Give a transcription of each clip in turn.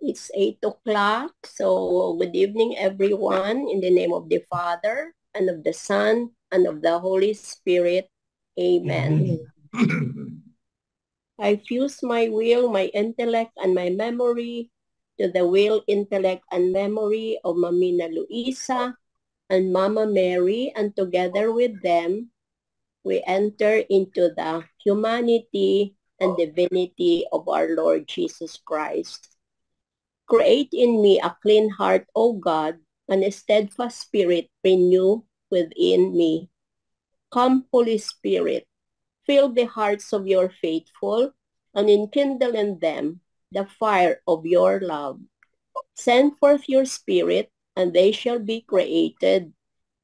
It's 8 o'clock. So good evening, everyone. In the name of the Father, and of the Son, and of the Holy Spirit. Amen. I fuse my will, my intellect, and my memory to the will, intellect, and memory of Mamina Luisa and Mama Mary, and together with them, we enter into the humanity and divinity of our Lord Jesus Christ. Create in me a clean heart, O God, and a steadfast spirit renew within me. Come, Holy Spirit, fill the hearts of your faithful, and enkindle in them the fire of your love. Send forth your Spirit, and they shall be created,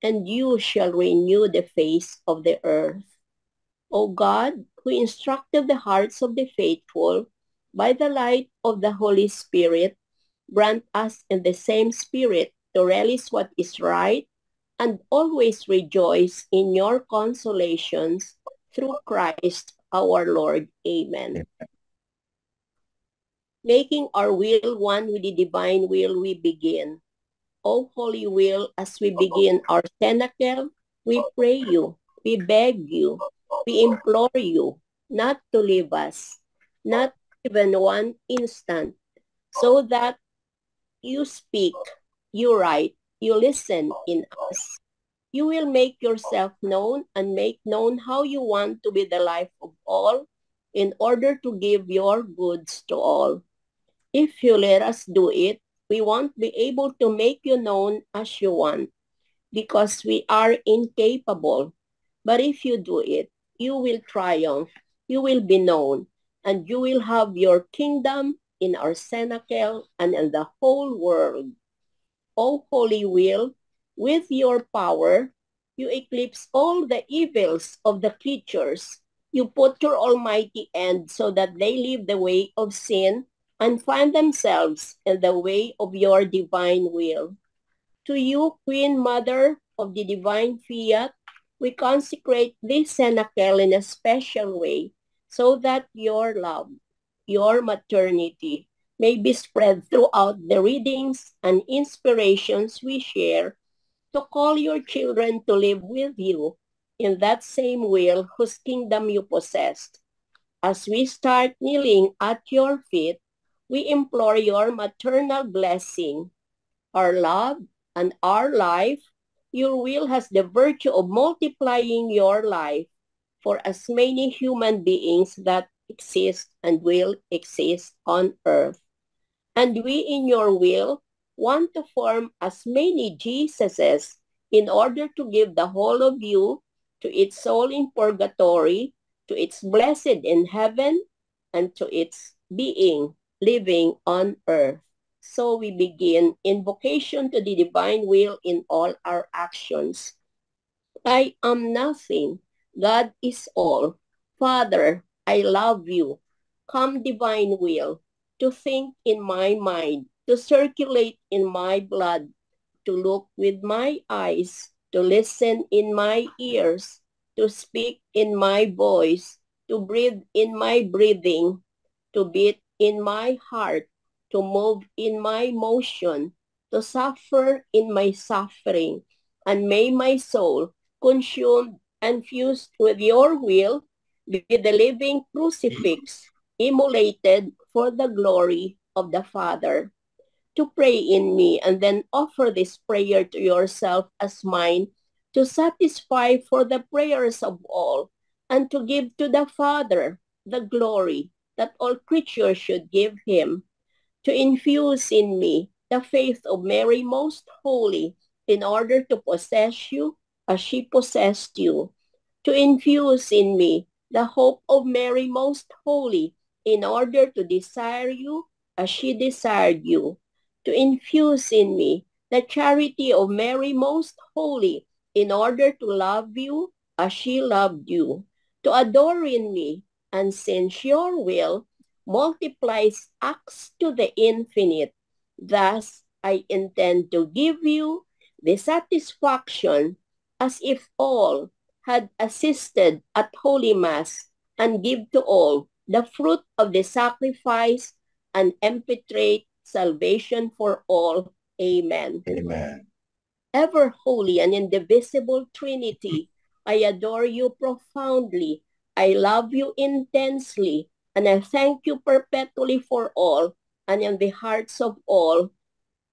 and you shall renew the face of the earth. O God, who instructed the hearts of the faithful by the light of the Holy Spirit, grant us in the same Spirit to relish what is right and always rejoice in your consolations through Christ our Lord. Amen. Making our will one with the divine will, we begin. O Holy Will, as we begin our cenacle, we pray you, we beg you, we implore you not to leave us, not even one instant, so that you speak, you write, you listen in us. You will make yourself known and make known how you want to be the life of all in order to give your goods to all. If you let us do it, we won't be able to make you known as you want because we are incapable. But if you do it, you will triumph, you will be known, and you will have your kingdom in our cenacle and in the whole world. O Holy Will, with your power, you eclipse all the evils of the creatures. You put your almighty end so that they leave the way of sin and find themselves in the way of your divine will. To you, Queen Mother of the divine fiat, we consecrate this cenacle in a special way so that your love, your maternity, may be spread throughout the readings and inspirations we share to call your children to live with you in that same will whose kingdom you possessed. As we start kneeling at your feet, we implore your maternal blessing. Our love and our life, your will has the virtue of multiplying your life for as many human beings that exist and will exist on earth. And we in your will want to form as many Jesuses in order to give the whole of you to its soul in purgatory, to its blessed in heaven, and to its being living on earth. So we begin invocation to the divine will in all our actions. I am nothing. God is all. Father, I love you. Come, divine will, to think in my mind, to circulate in my blood, to look with my eyes, to listen in my ears, to speak in my voice, to breathe in my breathing, to beat in my heart, to move in my motion, to suffer in my suffering, and may my soul, consumed and fused with your will, be the living crucifix, immolated for the glory of the Father. To pray in me and then offer this prayer to yourself as mine, to satisfy for the prayers of all, and to give to the Father the glory that all creatures should give him, to infuse in me the faith of Mary most holy in order to possess you as she possessed you, to infuse in me the hope of Mary most holy in order to desire you as she desired you, to infuse in me the charity of Mary most holy in order to love you as she loved you, to adore in me, and since your will multiplies acts to the infinite, thus I intend to give you the satisfaction as if all had assisted at Holy Mass and give to all the fruit of the sacrifice and impetrate salvation for all. Amen. Amen. Ever holy and indivisible Trinity, I adore you profoundly. I love you intensely, and I thank you perpetually for all, and in the hearts of all.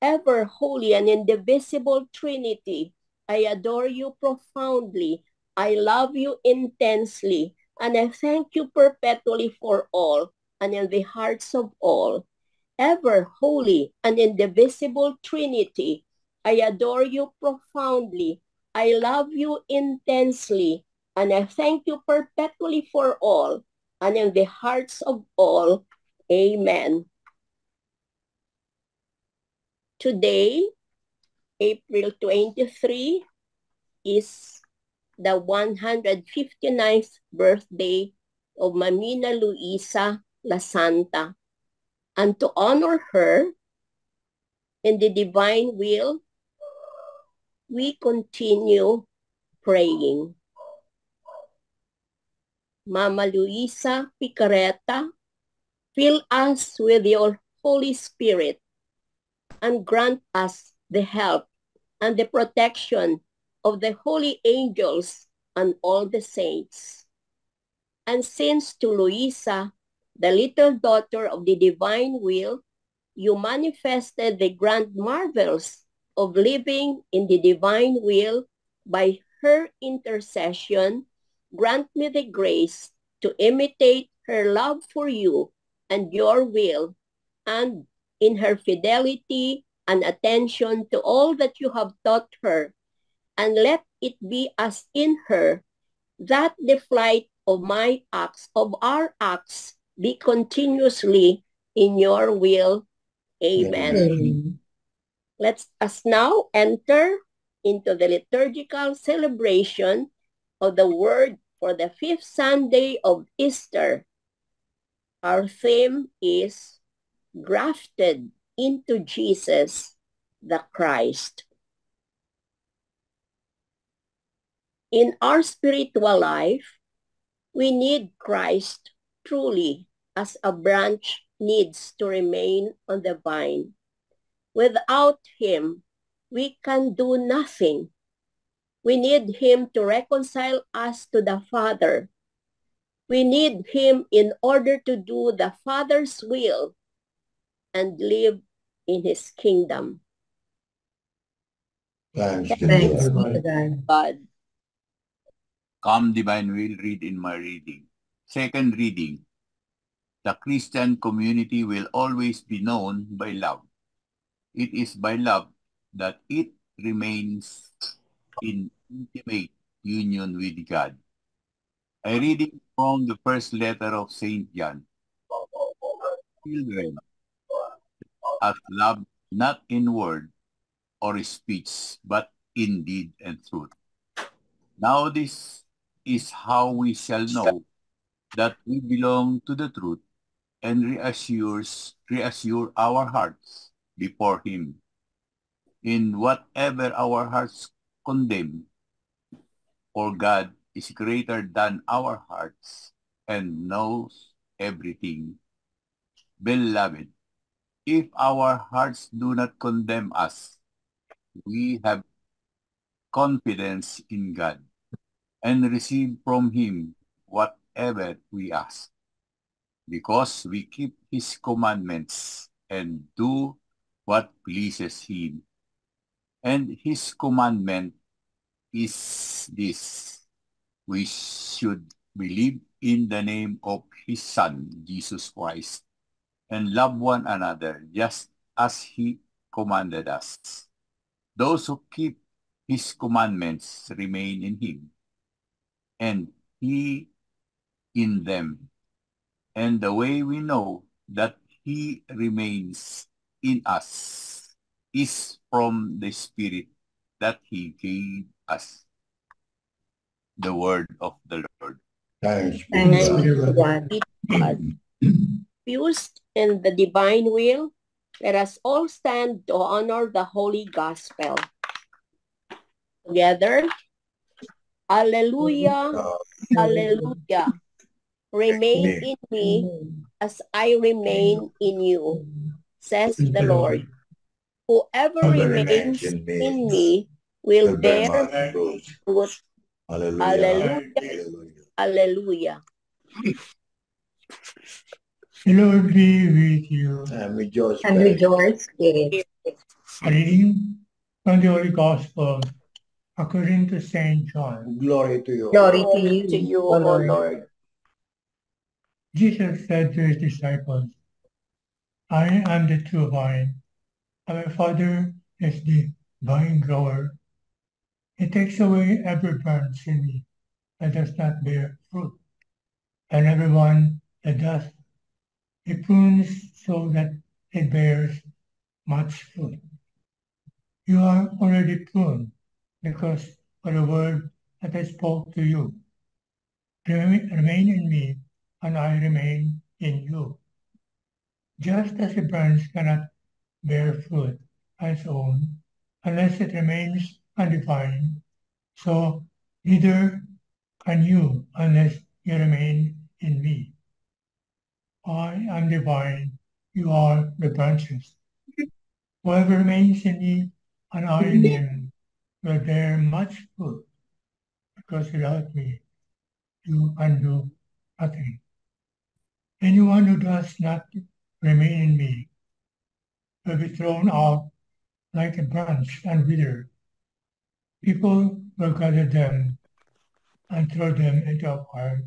Ever holy and indivisible Trinity, I adore you profoundly. I love you intensely, and I thank you perpetually for all, and in the hearts of all. Ever holy and indivisible Trinity, I adore you profoundly. I love you intensely, and I thank you perpetually for all, and in the hearts of all. Amen. Today, April 23, is the 159th birthday of Mamina Luisa La Santa. And to honor her in the divine will, we continue praying. Mama Luisa Picareta, fill us with your Holy Spirit and grant us the help and the protection of the holy angels and all the saints. And since to Luisa, the little daughter of the divine will, you manifested the grand marvels of living in the divine will by her intercession, grant me the grace to imitate her love for you and your will, and in her fidelity and attention to all that you have taught her, and let it be as in her that the flight of our acts, be continuously in your will. Amen. Amen. Let us now enter into the liturgical celebration of the Word for the 5th Sunday of Easter. Our theme is grafted into Jesus, the Christ. In our spiritual life, we need Christ truly as a branch needs to remain on the vine. Without him, we can do nothing. We need him to reconcile us to the Father. We need him in order to do the Father's will and live in his kingdom. Thanks be Thanks to be to God. Come, divine will, read in my reading. Second reading. The Christian community will always be known by love. It is by love that it remains in intimate union with God. A reading from the first letter of St. John. Children, as love not in word or speech, but in deed and truth. Now this is how we shall know that we belong to the truth, and reassure our hearts before him. In whatever our hearts condemn, for God is greater than our hearts and knows everything. Beloved, if our hearts do not condemn us, we have confidence in God and receive from him whatever we ask, because we keep his commandments and do what pleases him. And his commandment is this: we should believe in the name of his Son, Jesus Christ, and love one another just as he commanded us. Those who keep his commandments remain in him, and he in them. And the way we know that he remains in us is from the Spirit that he gave us. The word of the Lord. Thanks be Thanks to God. be to God. Fused in the divine will, let us all stand to honor the Holy Gospel. Together, Alleluia, Alleluia. Remain in me as I remain in you. says the Lord. Whoever remains in me will bear much fruit. Hallelujah. Hallelujah. The Lord be with you. And with your And with spirit. your spirit. A reading from the Holy Gospel according to St. John. Glory to you. Glory Glory to you, O Lord. Jesus said to his disciples, I am the true vine, and my Father is the vine grower. He takes away every branch in me that does not bear fruit, and every one that does, he prunes so that it bears much fruit. You are already pruned because of the word that I spoke to you. Remain in me, and I remain in you. Just as a branch cannot bear fruit on its own unless it remains on the vine, so neither can you unless you remain in me. I am the vine, you are the branches. Whoever remains in me and I in him will bear much fruit, because without me you can do nothing. Anyone who does not remain in me will be thrown out like a branch and wither. People will gather them and throw them into a fire,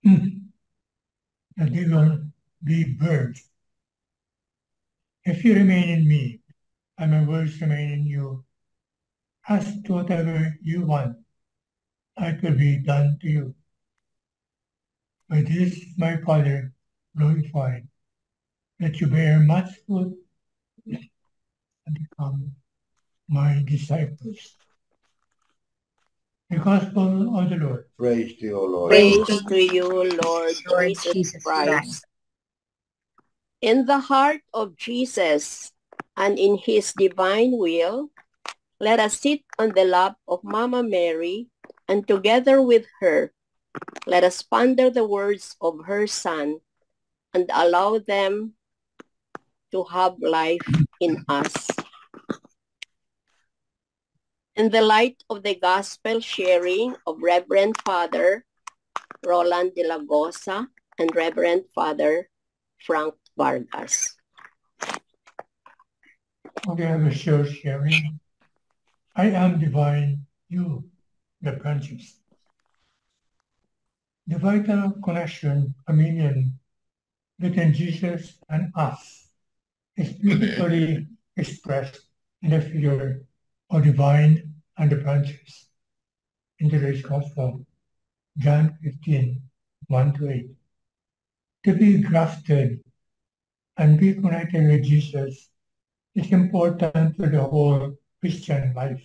that they will be burned. If you remain in me, and my words remain in you, ask whatever you want, it will be done to you. By this my Father glorified, that you bear much fruit and become my disciples. The Gospel of the Lord. Praise to you, Lord. Praise to you, Lord Jesus Christ. In the heart of Jesus and in his divine will, let us sit on the lap of Mama Mary, and together with her, let us ponder the words of her Son and allow them to have life in us. In the light of the gospel sharing of Reverend Father Roland de la Gosa and Reverend Father Frank Vargas. Okay, I will share sharing. I am divine, you, the branches. The vital connection, communion, between Jesus and us is beautifully expressed in the figure of the vine and the branches in today's Gospel, John 15, 1-8. To be grafted and be connected with Jesus is important to the whole Christian life.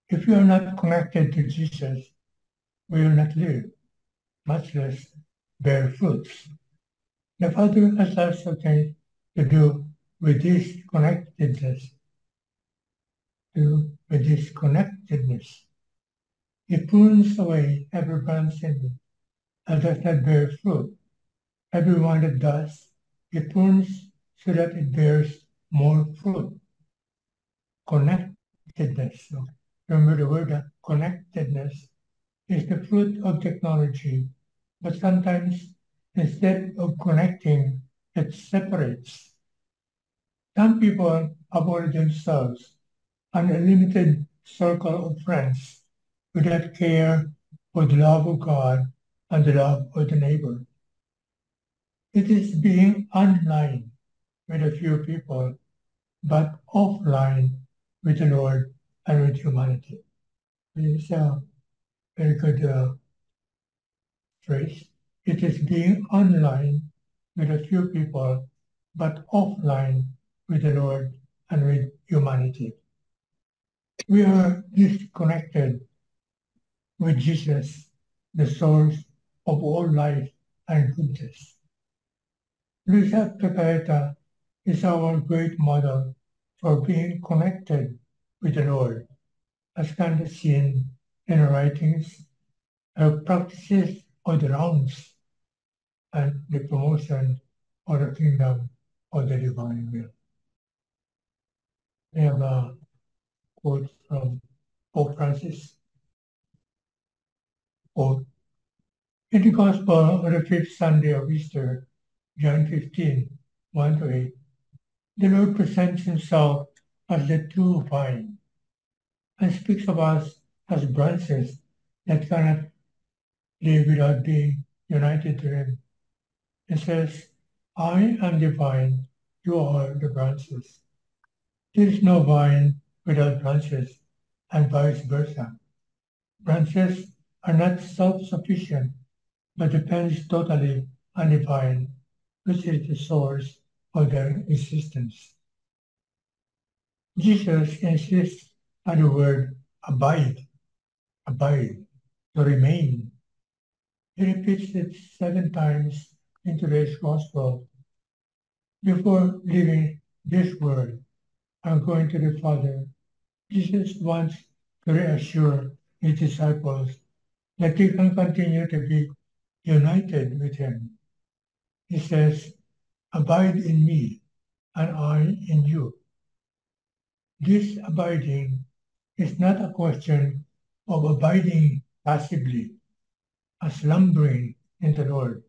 If we are not connected to Jesus, we will not live, much less bear fruits. The Father has also things to do with this connectedness. He prunes away every branch in me that does not bear fruit. Every one that does, he prunes so that it bears more fruit. Connectedness. So remember the word connectedness is the fruit of technology, but sometimes instead of connecting, it separates. Some people avoid themselves an unlimited circle of friends without care for the love of God and the love of the neighbor. It is being online with a few people, but offline with the Lord and with humanity. It's a very good phrase. It is being online with a few people, but offline with the Lord and with humanity. We are disconnected with Jesus, the source of all life and goodness. Luisa Pepeta is our great model for being connected with the Lord, as can be seen in her writings, her practices of the rounds, and the promotion of the kingdom of the divine will. We have a quote from Pope Francis. Quote, in the Gospel of the fifth Sunday of Easter, John 15, 1-8, the Lord presents himself as the true vine and speaks of us as branches that cannot live without being united to him. He says, I am the vine, you are the branches. There is no vine without branches, and vice versa. Branches are not self-sufficient, but depends totally on the vine, which is the source of their existence. Jesus insists on the word abide, to remain. He repeats it 7 times in today's Gospel. Before leaving this world and going to the Father, Jesus wants to reassure his disciples that they can continue to be united with him. He says, abide in me and I in you. This abiding is not a question of abiding passively, slumbering in the Lord,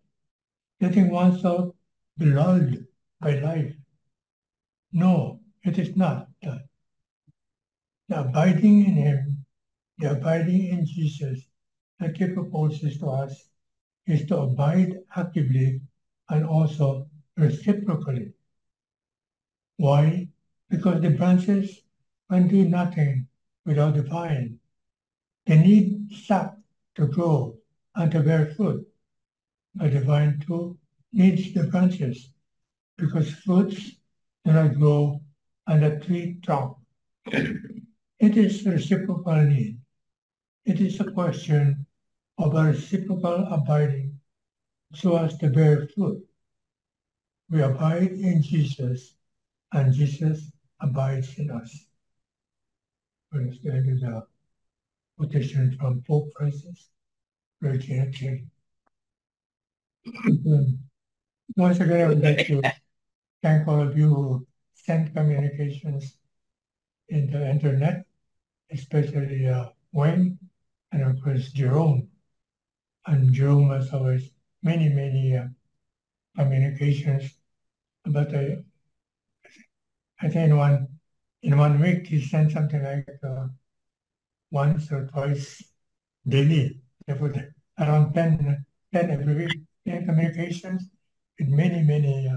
letting oneself be lulled by life. No, it is not that. The abiding in him, the abiding in Jesus that he proposes to us is to abide actively and also reciprocally. Why? Because the branches can do nothing without the vine. They need sap to grow and to bear fruit. But the vine too needs the branches because fruits do not grow on the tree trunk. It is reciprocal need. It is a question of a reciprocal abiding so as to bear fruit. We abide in Jesus and Jesus abides in us. Let's get into the quotation from Pope Francis, Regina King. Once again, I would like to thank all of you who sent communications in the internet, especially Wayne and of course Jerome. And Jerome has always many communications. But I think in one week he sent something like once or twice daily. Therefore, around 10 every week. 10 communications with many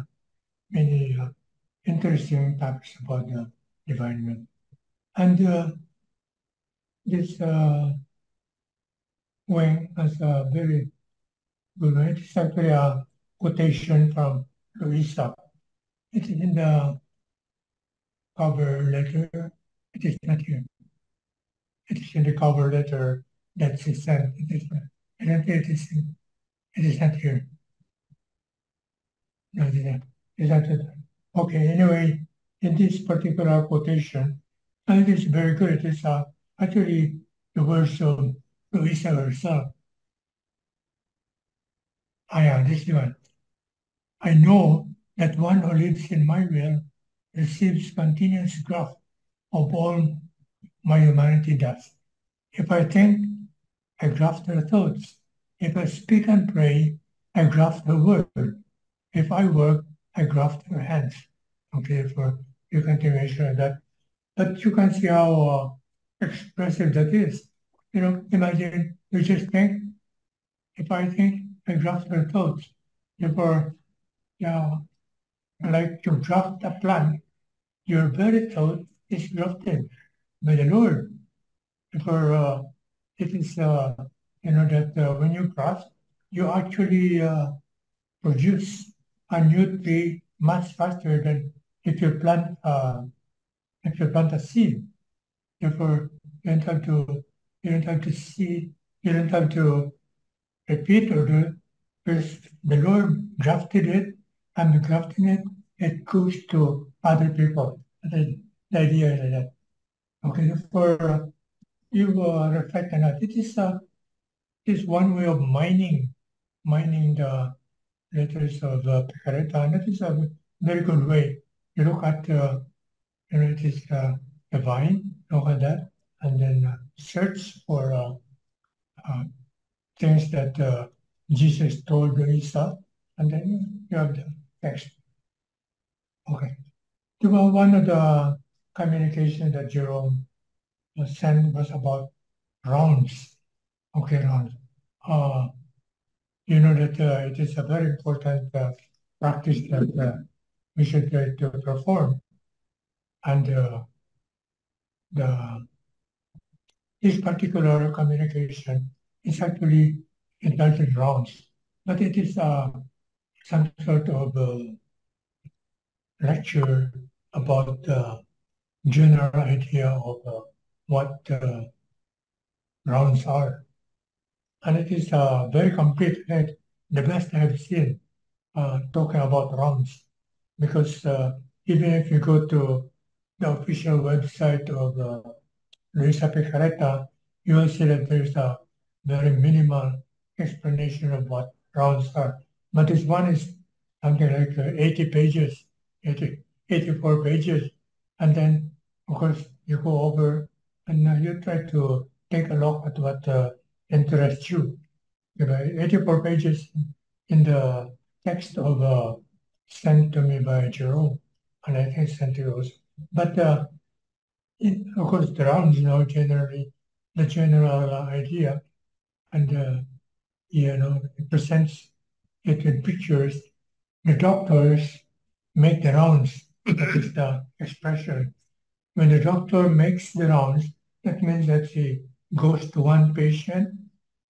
interesting topics about the divine will. And this Wayne has a very good one. It's actually a quotation from Louisa. It is in the cover letter. It is not here. It is in the cover letter that she sent. I don't think it is not here. No, it is not. Okay, anyway, in this particular quotation, it is very good. It is actually the words of Louisa herself. This one. I know that one who lives in my will receives continuous graft of all my humanity does. If I think, I graft her thoughts. If I speak and pray, I graft her word. If I work, I graft her hands. Okay, for your continuation of that. But you can see how expressive that is. You know, imagine you just think, if I think, I graft her thoughts. Therefore, like to graft a plant, your very thought is grafted by the Lord. Therefore, it is, that when you graft, you actually produce a new tree much faster than if you plant a seed. Therefore, you don't have to repeat or do. Because the Lord grafted it, and grafting it goes to other people. The idea is that. Okay, therefore, you reflect on that. It is one way of mining the letters of Picaretta, and that is a very good way. You look at, it is the vine, look at that, and then search for things that Jesus told Isa, and then you have the text. Okay. One of the communications that Jerome sent was about rounds. Okay, rounds. You know that it is a very important practice that we should try to perform. And this particular communication is actually entitled rounds, but it is some sort of lecture about the general idea of what rounds are. And it is very complete, right? The best I have seen talking about rounds, because even if you go to the official website of Luisa Picaretta, you will see that there's a very minimal explanation of what rounds are. But this one is something like 80 pages, 84 pages. And then, of course, you go over and you try to take a look at what interests you. 84 pages in the text of sent to me by Jerome, and I think sent to you also. But of course, the rounds, generally the general idea, and it presents it with pictures. The doctors make the rounds. That is the expression. When the doctor makes the rounds, that means that he goes to one patient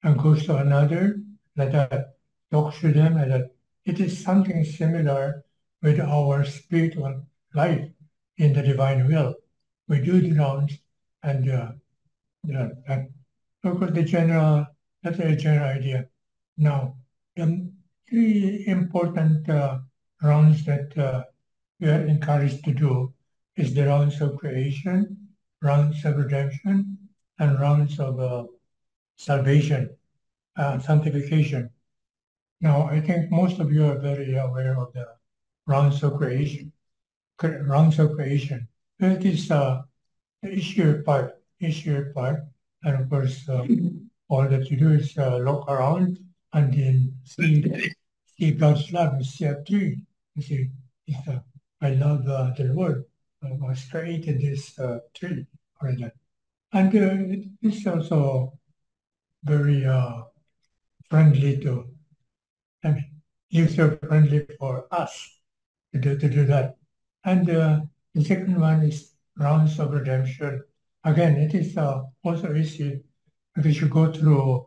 and goes to another, like that, talks to them, like that. It is something similar with our spiritual life in the divine will. We do the rounds, and of course, that's a general idea. Now, the three important rounds that we are encouraged to do is the rounds of creation, rounds of redemption, and rounds of salvation, sanctification. Now, I think most of you are very aware of the rounds of creation. Rounds of creation. It is the easier part, and of course, all that you do is look around and then see God's love. You see a tree. You see, I love the Lord. Was created this tree or that, and it is also very friendly to, I mean, user-friendly for us to do that. And the second one is rounds of redemption. Again, it is also easy because you go through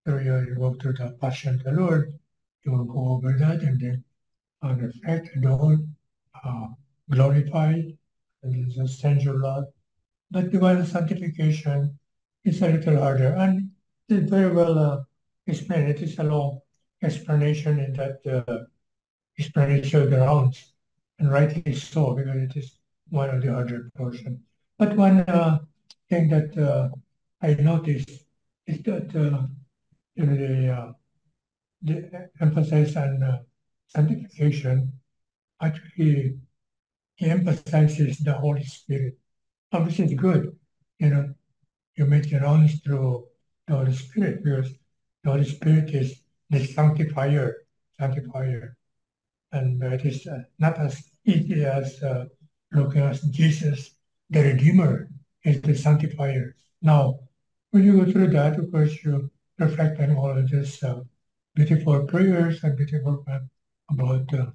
the Passion of the Lord, you will go over that and then reflect, adore, glorify, and just send your love. But while sanctification is a little harder, and it is very well explained. It is a long explanation in that explanation of the rounds, and rightly so, because it is one of the harder portion. But one thing that I noticed is that the emphasis on sanctification, actually, he emphasizes the Holy Spirit. Obviously, it's good, you make the rounds through the Holy Spirit, because the Holy Spirit is the sanctifier, and it is not as easy as looking at Jesus, the Redeemer, is the sanctifier. Now, when you go through that, of course, you reflect on all of this beautiful prayers and beautiful about the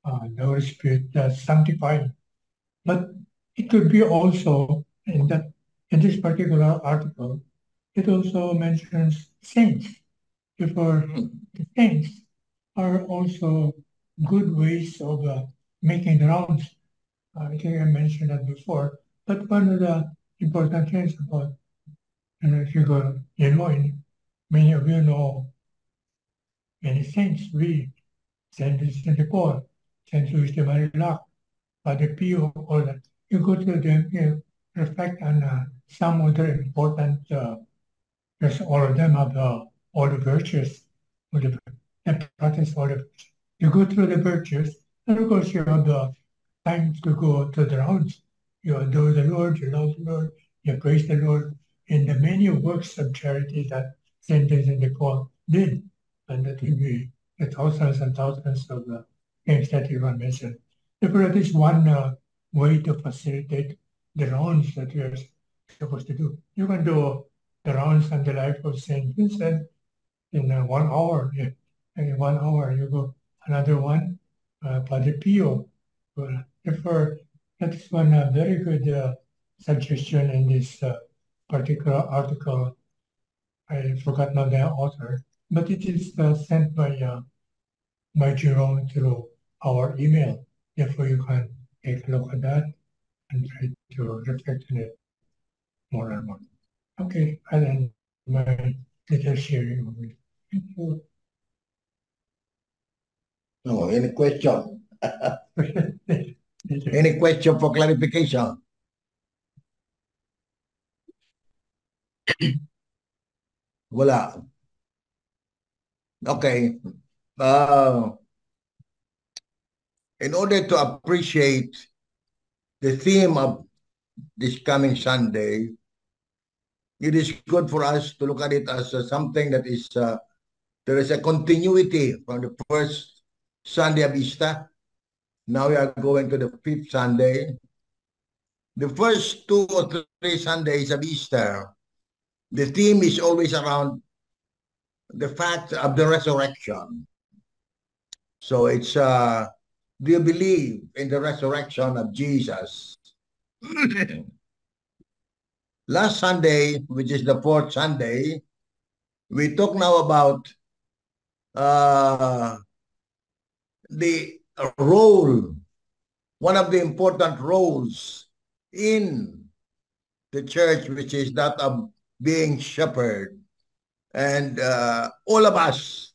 Holy Spirit sanctifying. But it could be also in this particular article, it also mentions saints. Before the saints are also good ways of making the rounds. I think I mentioned that before. But one of the important things about, if you go, many of you know many saints, Saint Vincent de Paul, Saint Louis de Marillac, Father Pio, all that. You go to them, you reflect on some other important, because all of them have all the virtues, practice all the virtues. You go through the virtues, And of course, you have the time to go to the rounds. You adore the Lord, you love the Lord, you praise the Lord in the many works of charity that St. Vincent de Paul did. And that will be the thousands and thousands of things that you have mentioned. Therefore, that is one way to facilitate the rounds that we are supposed to do. You can do the rounds on the life of St. Vincent in 1 hour. In 1 hour, you go another one, Padre Pio. Therefore, that's one very good suggestion in this particular article. I forgot now the author, but it is sent by Jerome through our email. Therefore, you can take a look at that and try to reflect on it more and more. Okay, I'll end my little sharing of it. Thank you. No, any question? Any question for clarification? Wala. Okay. In order to appreciate the theme of this coming Sunday, it is good for us to look at it as something that is, there is a continuity from the first Sunday of Easter. Now we are going to the 5th Sunday. The first 2 or 3 Sundays of Easter, the theme is always around the fact of the resurrection. So it's, do you believe in the resurrection of Jesus? Last Sunday, which is the 4th Sunday, we talk now about the role, one of the important roles in the church, which is that of being shepherd. And all of us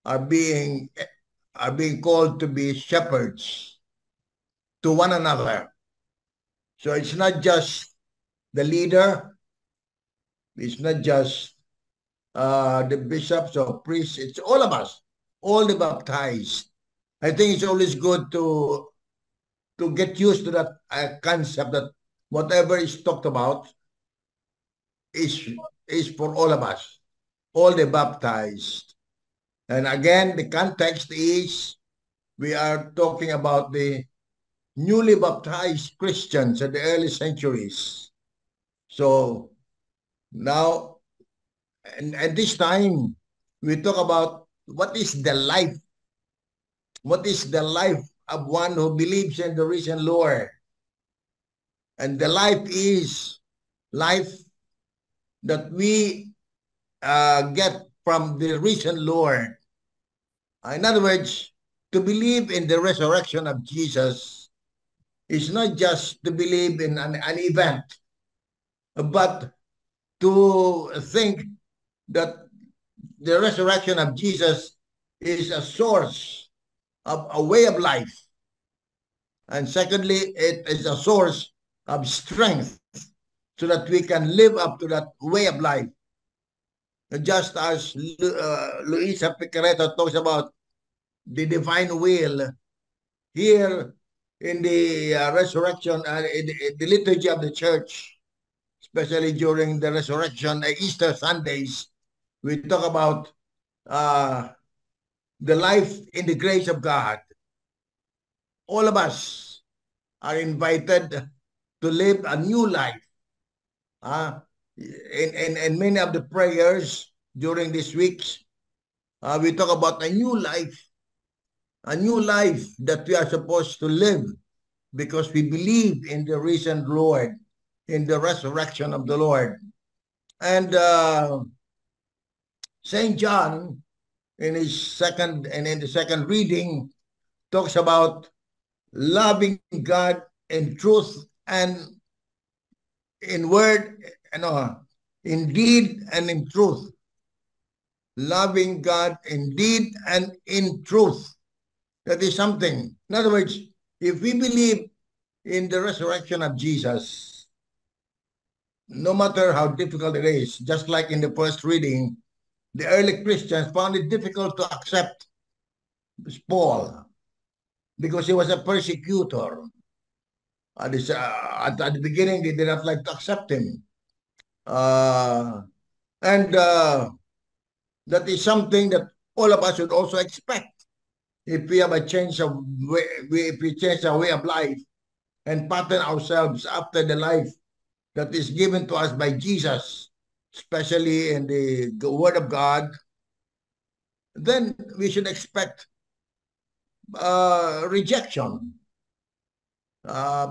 are being called to be shepherds to one another. So it's not just the leader, it's not just the bishops or priests, it's all of us, all the baptized. I think it's always good to get used to that concept that whatever is talked about is for all of us, all the baptized. And again, the context is we are talking about the newly baptized Christians in the early centuries. So now, and at this time, we talk about what is the life? What is the life of one who believes in the risen Lord? And the life is life that we get from the risen Lord. In other words, to believe in the resurrection of Jesus is not just to believe in an event, but to think that the resurrection of Jesus is a source of a way of life. And secondly, it is a source of strength so that we can live up to that way of life. Just as Luisa Picareta talks about the divine will, here in the resurrection, in the liturgy of the church, especially during the resurrection, Easter Sundays, we talk about the life in the grace of God. All of us are invited to live a new life. In many of the prayers during these weeks, we talk about a new life that we are supposed to live because we believe in the risen Lord, in the resurrection of the Lord. And St. John, in the second reading, talks about loving God in truth and in word, in deed and in truth. Loving God in deed and in truth. That is something. In other words, if we believe in the resurrection of Jesus, no matter how difficult it is, just like in the first reading, the early Christians found it difficult to accept Paul. because he was a persecutor. At the beginning, they did not like to accept him. And that is something that all of us should also expect. If we have a change of way, if we change our way of life and pattern ourselves after the life that is given to us by Jesus, especially in the Word of God, then we should expect rejection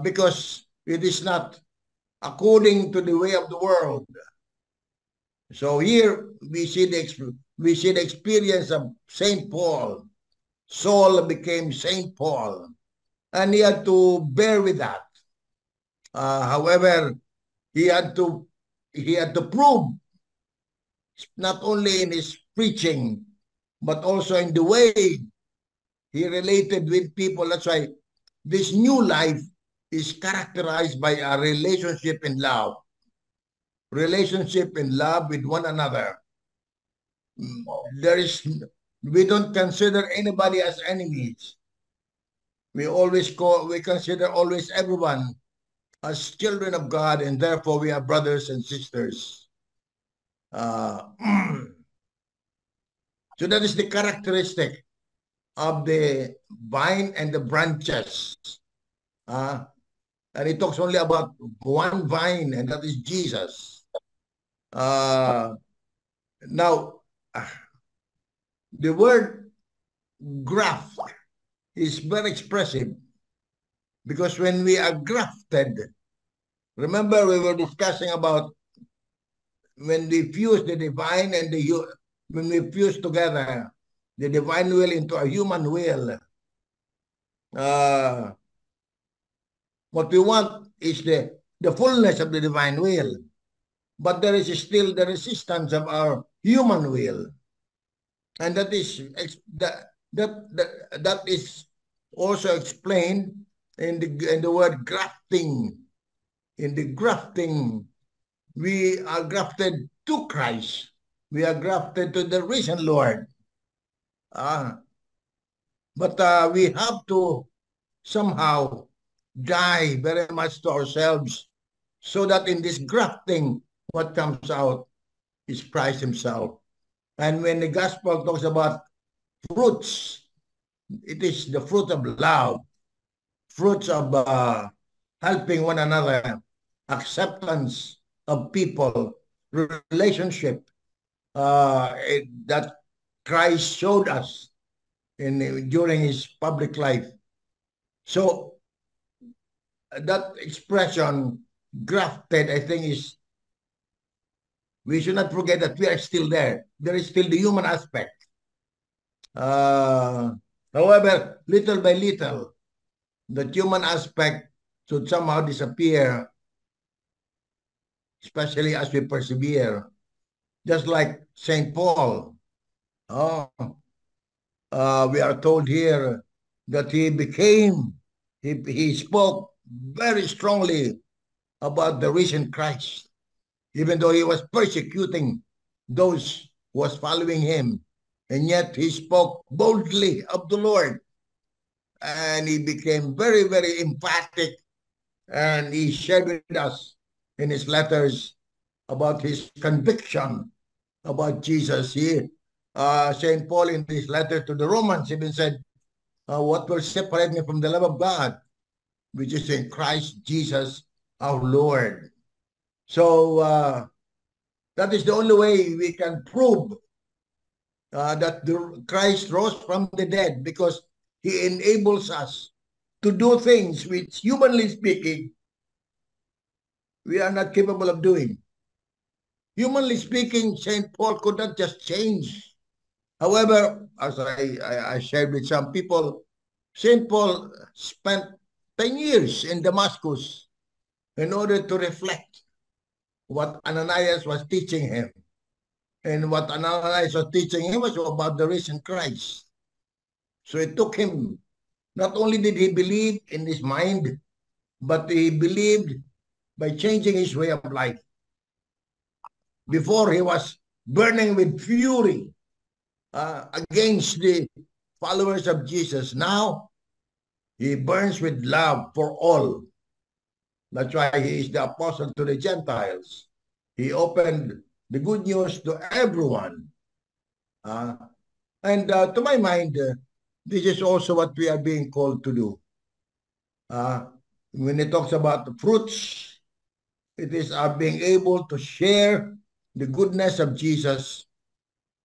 because it is not according to the way of the world. So here we see the experience of Saint Paul. Saul became Saint Paul, and he had to bear with that. However, he had to prove, not only in his preaching, but also in the way he related with people. That's why this new life is characterized by a relationship in love. Relationship in love with one another. We don't consider anybody as enemies. We consider always everyone as children of God, and therefore we are brothers and sisters. So that is the characteristic of the vine and the branches. And it talks only about one vine, and that is Jesus. Now, the word graft is very expressive, because when we are grafted, remember we were discussing about when we fuse the divine and when we fuse together the divine will into a human will, what we want is the fullness of the divine will, but there is still the resistance of our human will, and that is also explained in the word grafting. In the grafting, we are grafted to Christ. We are grafted to the risen Lord. But we have to somehow die very much to ourselves, so that in this grafting, what comes out is Christ himself. And when the gospel talks about fruits, it is the fruit of love, fruits of helping one another, acceptance of people, relationship that Christ showed us during his public life. So that expression, grafted, I think we should not forget that we are still there. There is still the human aspect. However, little by little, the human aspect should somehow disappear, especially as we persevere. Just like St. Paul. We are told here that he spoke very strongly about the risen Christ, even though he was persecuting those who was following him. And yet he spoke boldly of the Lord. And he became very, very emphatic. And he shared with us in his letters about his conviction about Jesus. St. Paul, in his letter to the Romans, even said, what will separate me from the love of God, which is in Christ Jesus our Lord. So that is the only way we can prove that Christ rose from the dead, because he enables us to do things which, humanly speaking, we are not capable of doing. Humanly speaking, St. Paul could not just change. However, as I shared with some people, St. Paul spent 10 years in Damascus in order to reflect what Ananias was teaching him. And what Ananias was teaching him was about the risen Christ. So it took him, not only did he believe in his mind, but he believed by changing his way of life. Before, he was burning with fury against the followers of Jesus. Now, He burns with love for all. That's why he is the apostle to the Gentiles. He opened the good news to everyone. And to my mind, this is also what we are being called to do. When it talks about the fruits, it is our being able to share the goodness of Jesus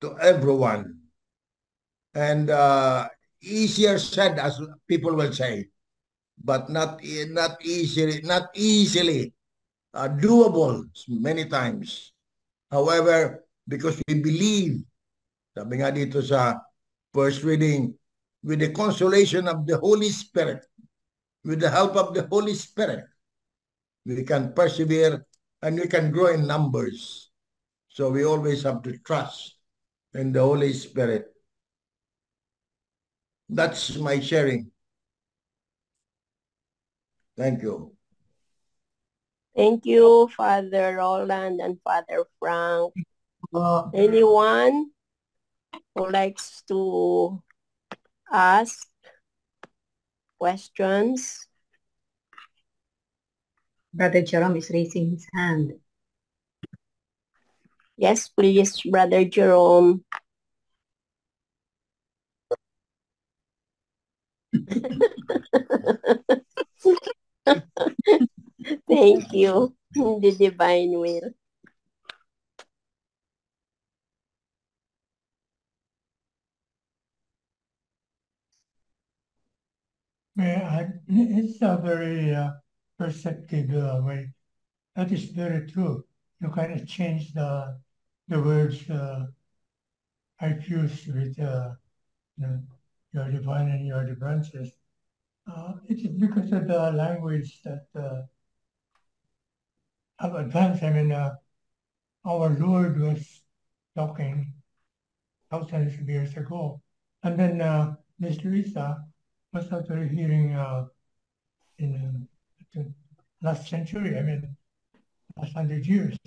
to everyone. And easier said, as people will say, but not easily doable many times. However, because we believe, sabi nga dito sa first reading, with the consolation of the Holy Spirit, with the help of the Holy Spirit, we can persevere and we can grow in numbers. So we always have to trust in the Holy Spirit. That's my sharing. Thank you. Thank you, Father Roland and Father Frank. Anyone who likes to ask questions? Brother Jerome is raising his hand. Yes, please, Brother Jerome. Thank you, the divine will. It's a very perceptive way. That is very true. You kind of change the words I fuse with your divine and your differences. It is because of the language that have advanced. I mean, our Lord was talking thousands of years ago. And then Miss Teresa was actually hearing in the last century, I mean, last 100 years.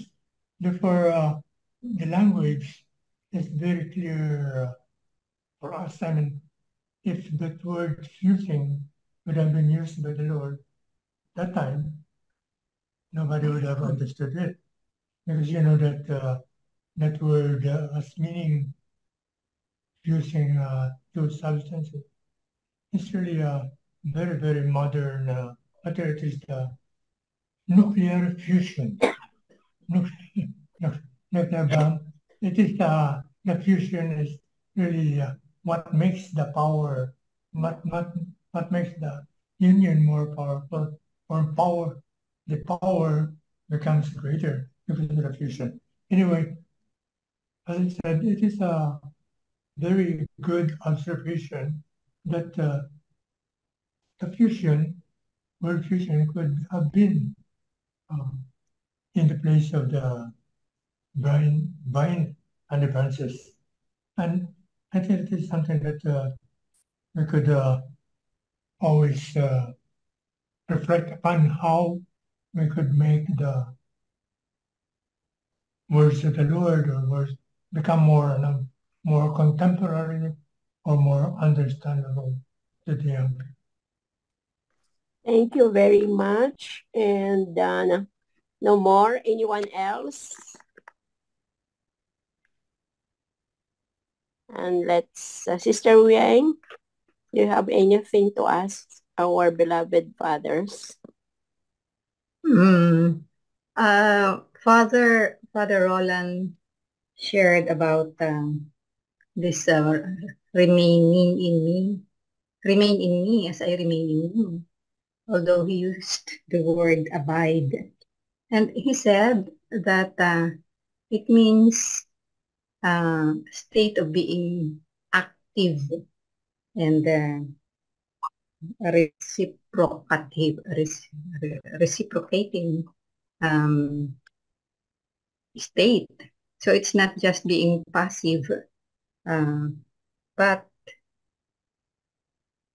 Therefore, the language is very clear for us. I mean, if that word fusing would have been used by the Lord that time, nobody would have understood it. Because you know that that word has meaning fusing two substances. It's really a very, very modern, whether it is the nuclear fusion, nuclear bomb. It is the fusion is really what makes the power, what makes the union more powerful, or the power becomes greater because of the fusion. Anyway, as I said, it is a very good observation that the word fusion could have been in the place of the vine and the branches. And I think it is something that we could always reflect upon how we could make the words of the Lord or words become more contemporary or more understandable to the young people. Thank you very much. And no more. Anyone else? And let's, Sister Yang, do you have anything to ask our beloved fathers? Father Roland shared about this remain in me as I remain in you. Although he used the word abide. And he said that it means state of being active and reciprocating state. So it's not just being passive, but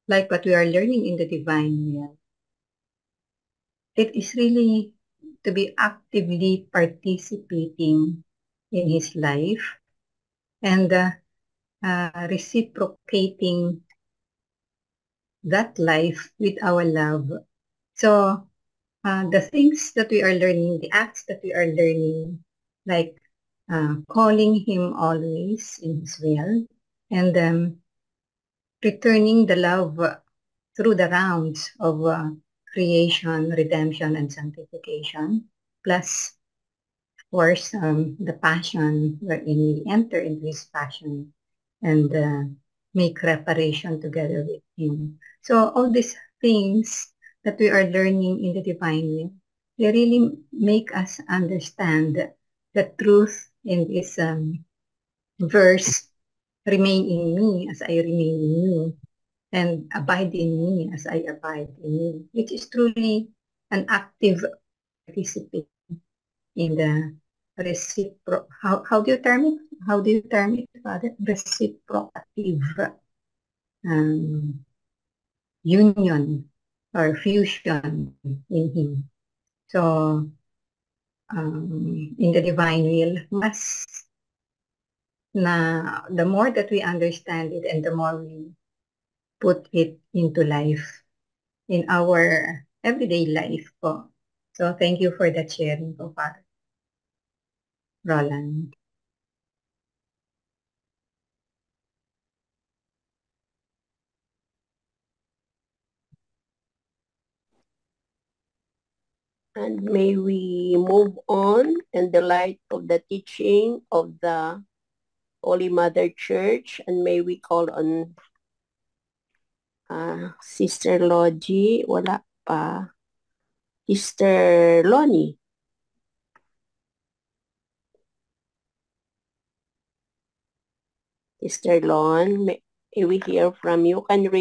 like what we are learning in the divine will, it is really to be actively participating in his life and reciprocating that life with our love. So the things that we are learning, the acts that we are learning, like calling Him always in His will, and returning the love through the rounds of creation, redemption, and sanctification, plus, of course, the passion wherein we enter into His passion and make reparation together with Him. So all these things that we are learning in the divine will, they really make us understand the truth in this verse, remain in me as I remain in you, and abide in me as I abide in you, which is truly an active participation in the how do you term it? How do you term it, Father? Reciprocative union or fusion in Him. So, in the divine will, the more that we understand it and the more we put it into life, in our everyday life po. So, thank you for that sharing po, Father Roland. And may we move on in the light of the teaching of the Holy Mother Church, and may we call on Sister Logie, wala pa, Sister Lonnie. Sister Lon, may we hear from you? Can you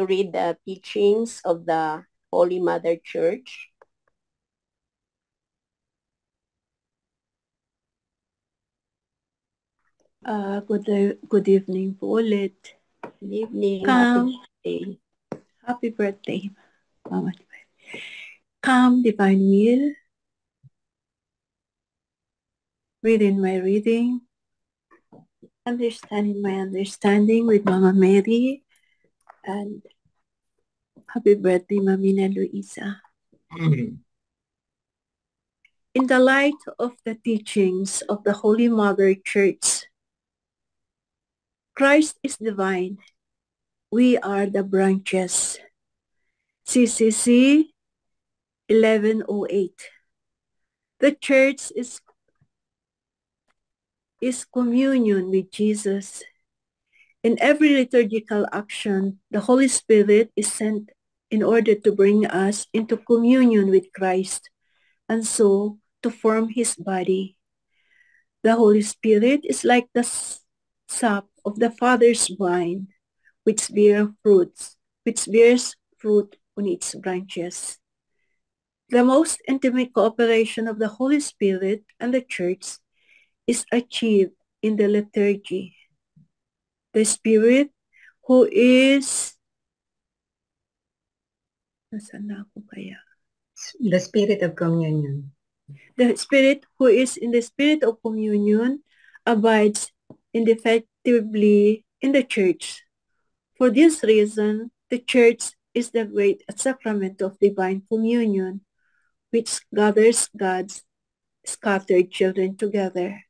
read the teachings of the Holy Mother Church? Good evening po ulit. Good evening. Happy birthday, Mama. Come, divine will. Reading my reading. Understanding my understanding with Mama Mary. And happy birthday, Mamina Luisa. In the light of the teachings of the Holy Mother Church, Christ is divine. We are the branches. CCC 1108. The church is communion with Jesus. In every liturgical action, the Holy Spirit is sent in order to bring us into communion with Christ and so to form His body. The Holy Spirit is like the sap of the Father's vine, which bears fruit on its branches. The most intimate cooperation of the Holy Spirit and the Church is achieved in the liturgy. The Spirit who is the Spirit of communion. The Spirit who is in the Spirit of communion abides indefectibly in the Church. For this reason, the Church is the great sacrament of divine communion, which gathers God's scattered children together.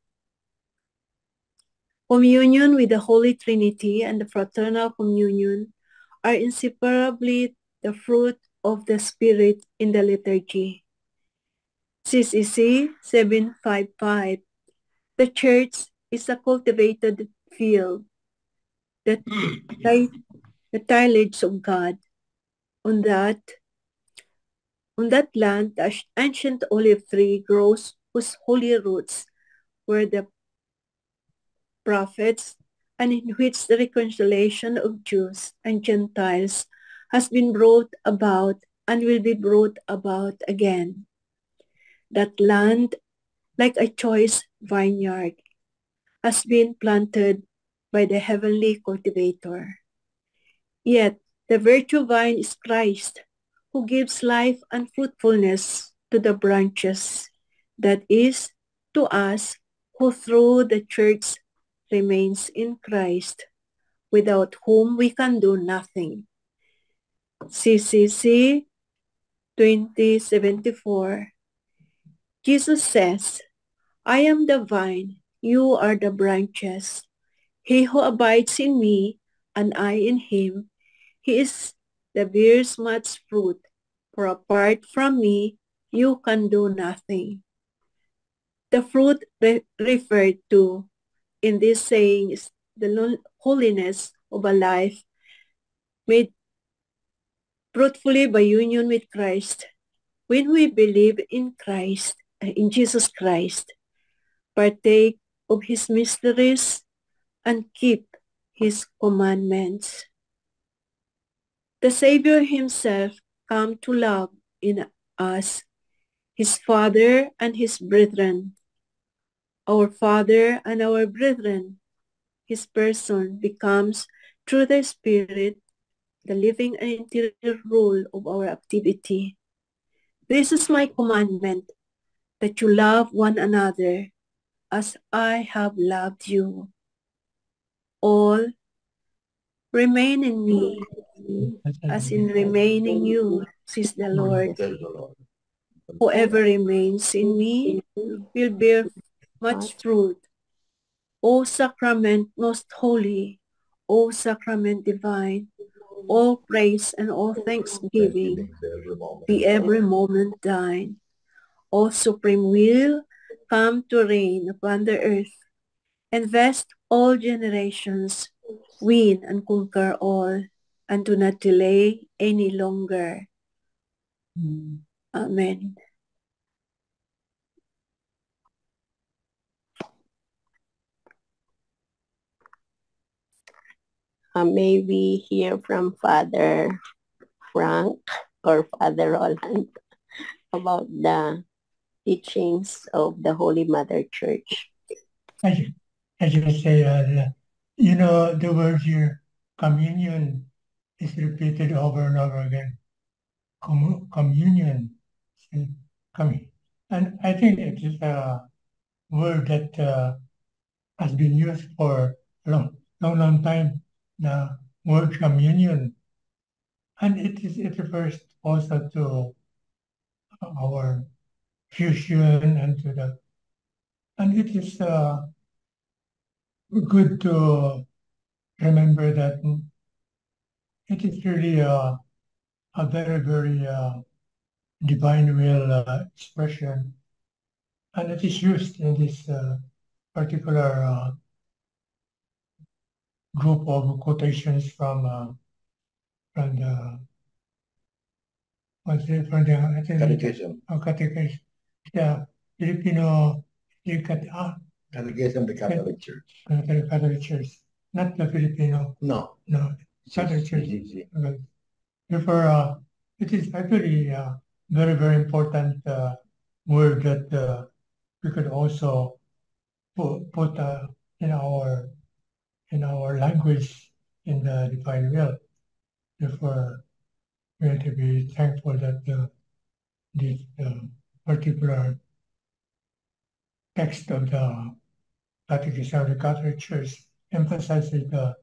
Communion with the Holy Trinity and the fraternal communion are inseparably the fruit of the Spirit in the liturgy. CCC 755. The Church is a cultivated field, the tillage of God. On that land, the ancient olive tree grows, whose holy roots were the prophets, and in which the reconciliation of Jews and Gentiles has been brought about and will be brought about again. That land, like a choice vineyard, has been planted by the heavenly cultivator. Yet the virtue vine is Christ, who gives life and fruitfulness to the branches, that is, to us who through the Church remains in Christ, without whom we can do nothing. CCC 2074. Jesus says, I am the vine, you are the branches. He who abides in me, and I in him, he is the bears much fruit, for apart from me, you can do nothing. The fruit referred to in this saying is the holiness of a life made fruitfully by union with Christ. When we believe in Christ, in Jesus Christ, partake of his mysteries, and keep his commandments. The Savior himself came to love in us, his Father and his brethren. Our Father and our brethren, his person becomes, through the Spirit, the living and interior rule of our activity. This is my commandment, that you love one another as I have loved you. All remain in me, as in remaining you, says the Lord. Whoever remains in me will bear much fruit. O sacrament most holy, O sacrament divine, all praise and all thanksgiving be every moment thine. O supreme will, come to reign upon the earth, and vest all generations, win and conquer all, and do not delay any longer. Amen. May we hear from Father Frank or Father Roland about the teachings of the Holy Mother Church. I just say, you know, the word here, communion, is repeated over and over again. Communion. And I think it is a word that has been used for a long time, the word communion. And it refers also to our fusion and it is good to remember that it is really a very, very divine will expression, and it is used in this particular group of quotations from the Catechism. Catechism. The Filipino Catechism of the Catholic Church. Catholic Church, not the Filipino. No. Catholic Church. Therefore, it is actually a very, very important word that we could also put in our language in the divine will. Therefore, we have to be thankful that this particular text of the Catechism of the Catholic Church emphasizes the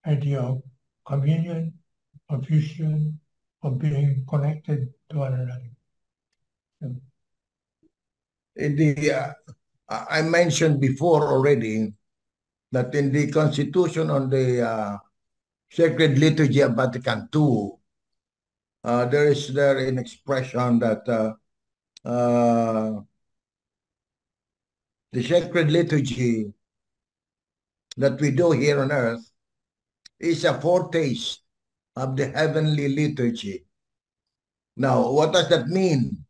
idea of communion, of fusion, of being connected to one another. I mentioned before already that in the Constitution on the Sacred Liturgy of Vatican II, there is an expression that the Sacred Liturgy that we do here on earth is a foretaste of the heavenly liturgy. Now, what does that mean?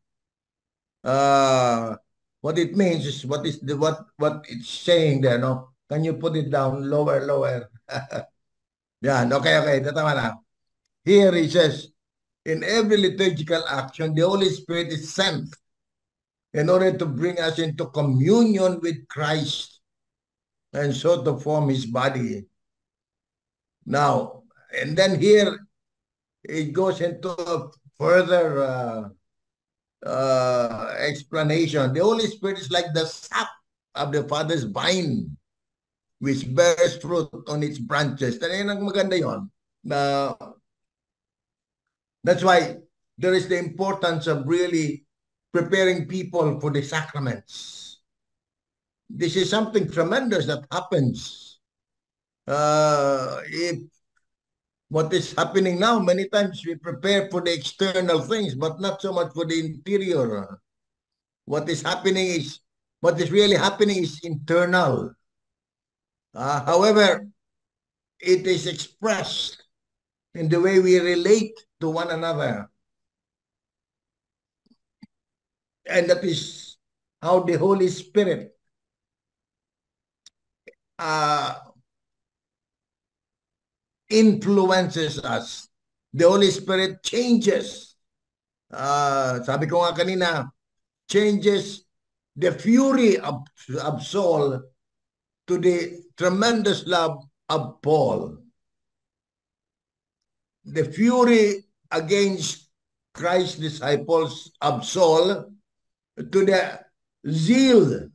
What it means is what it's saying there, no? Can you put it down lower? Yeah, okay, tama na. Here it says, in every liturgical action, the Holy Spirit is sent in order to bring us into communion with Christ and so to form his body. Now, and then here it goes into a further explanation. The Holy Spirit is like the sap of the Father's vine, which bears fruit on its branches. Talagang maganda yun. That's why there is the importance of really preparing people for the sacraments. This is something tremendous that happens. If what is happening now, many times we prepare for the external things, but not so much for the interior. What is really happening is internal. However, it is expressed in the way we relate to one another. And that is how the Holy Spirit influences us. The Holy Spirit changes. Sabi ko nga kanina, changes the fury of Saul to the tremendous love of Paul. The fury against Christ's disciples of Saul to the zeal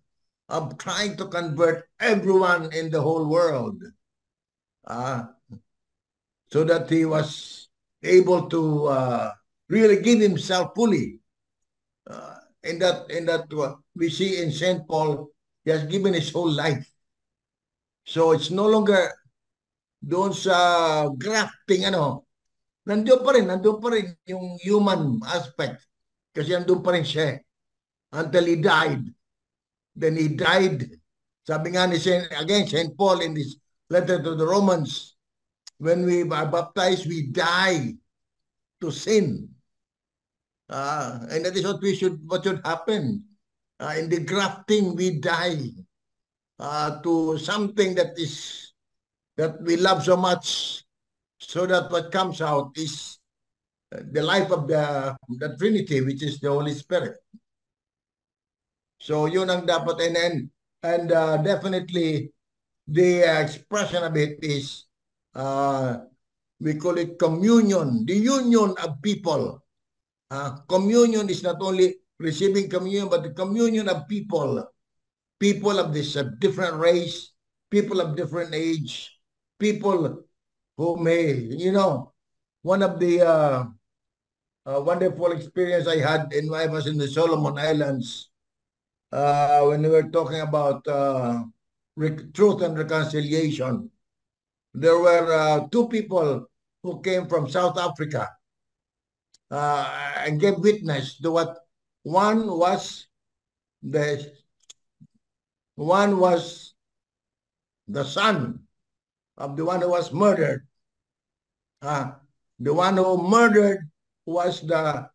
of trying to convert everyone in the whole world. So that he was able to really give himself fully. In that we see in St. Paul, he has given his whole life. So it's no longer doon sa grafting, nandun pa rin yung human aspect. Kasi nandun pa rin siya until he died. Then he died. Sabi nga ni St. Paul in this letter to the Romans, when we are baptized, we die to sin. And that is what should happen. In the grafting, we die to something that we love so much, so that what comes out is the life of the Trinity, which is the Holy Spirit. So yun ang dapat, and definitely the expression of it is we call it communion, the union of people. Communion is not only receiving communion, but the communion of people of this different race, people of different age, people who may, one of the wonderful experience I had when I was in the Solomon Islands, when we were talking about truth and reconciliation. There were two people who came from South Africa and gave witness to what one was the son of the one who was murdered. The one who murdered was the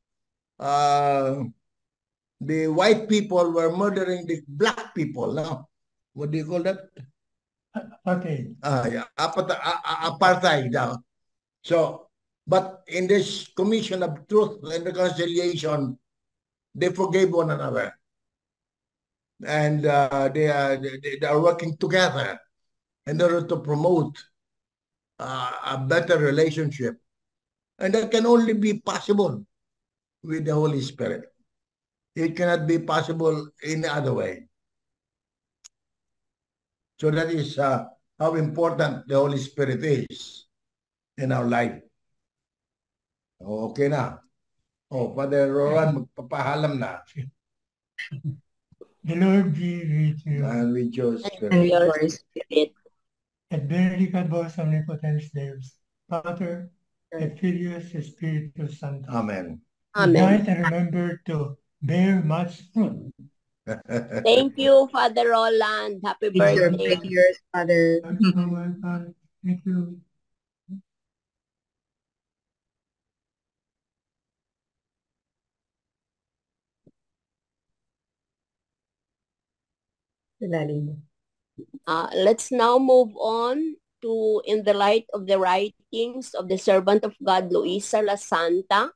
white people were murdering the black people. No? What do you call that? Okay. Yeah, apartheid. So, but in this commission of truth and reconciliation, they forgave one another, and they are working together in order to promote a better relationship, and that can only be possible with the Holy Spirit. It cannot be possible in the other way. So that is how important the Holy Spirit is in our life. Okay na. Father Roran, magpapahalam na. The Lord be with you. And with your spirit. And your spirit. Et benedicat vos omnipotens Deus, Pater, et Filius, et Spiritus Sanctus. Amen. Unite and remember to bear much fruit. Thank you, Father Roland. Happy birthday. Thank you, Father. Thank you. Let's now move on to In the Light of the Writings of the Servant of God, Luisa La Santa.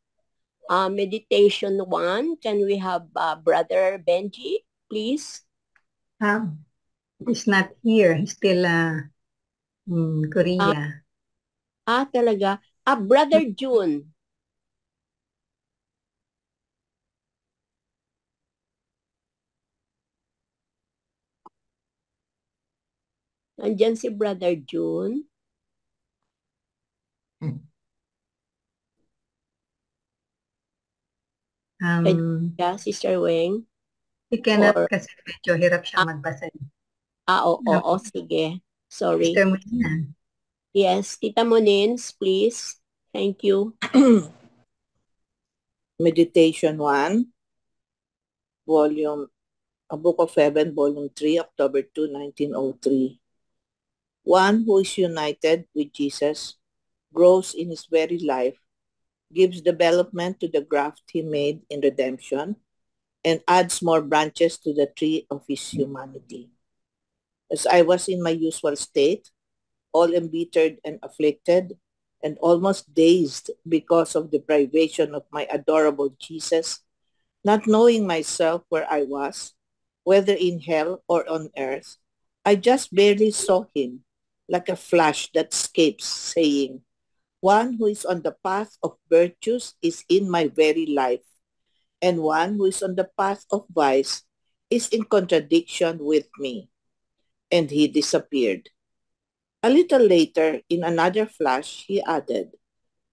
Meditation 1. Can we have Brother Benji, please? He's not here. He's still in Korea. Talaga? Brother June. Nandiyan si Brother June. Yeah, Sister Weng? He cannot Or, kasi medyo hirap siya magbasa. oo, sige. Sorry. Sister Molina. Yes, Tita Monins, please. Thank you. Meditation 1, A Book of Heaven, Volume 3, October 2, 1903. One who is united with Jesus grows in his very life, gives development to the graft he made in redemption, and adds more branches to the tree of his humanity. As I was in my usual state, all embittered and afflicted, and almost dazed because of the privation of my adorable Jesus, not knowing myself where I was, whether in hell or on earth, I just barely saw him, like a flash that escapes, saying, one who is on the path of virtues is in my very life, and one who is on the path of vice is in contradiction with me. And he disappeared. A little later, in another flash, he added,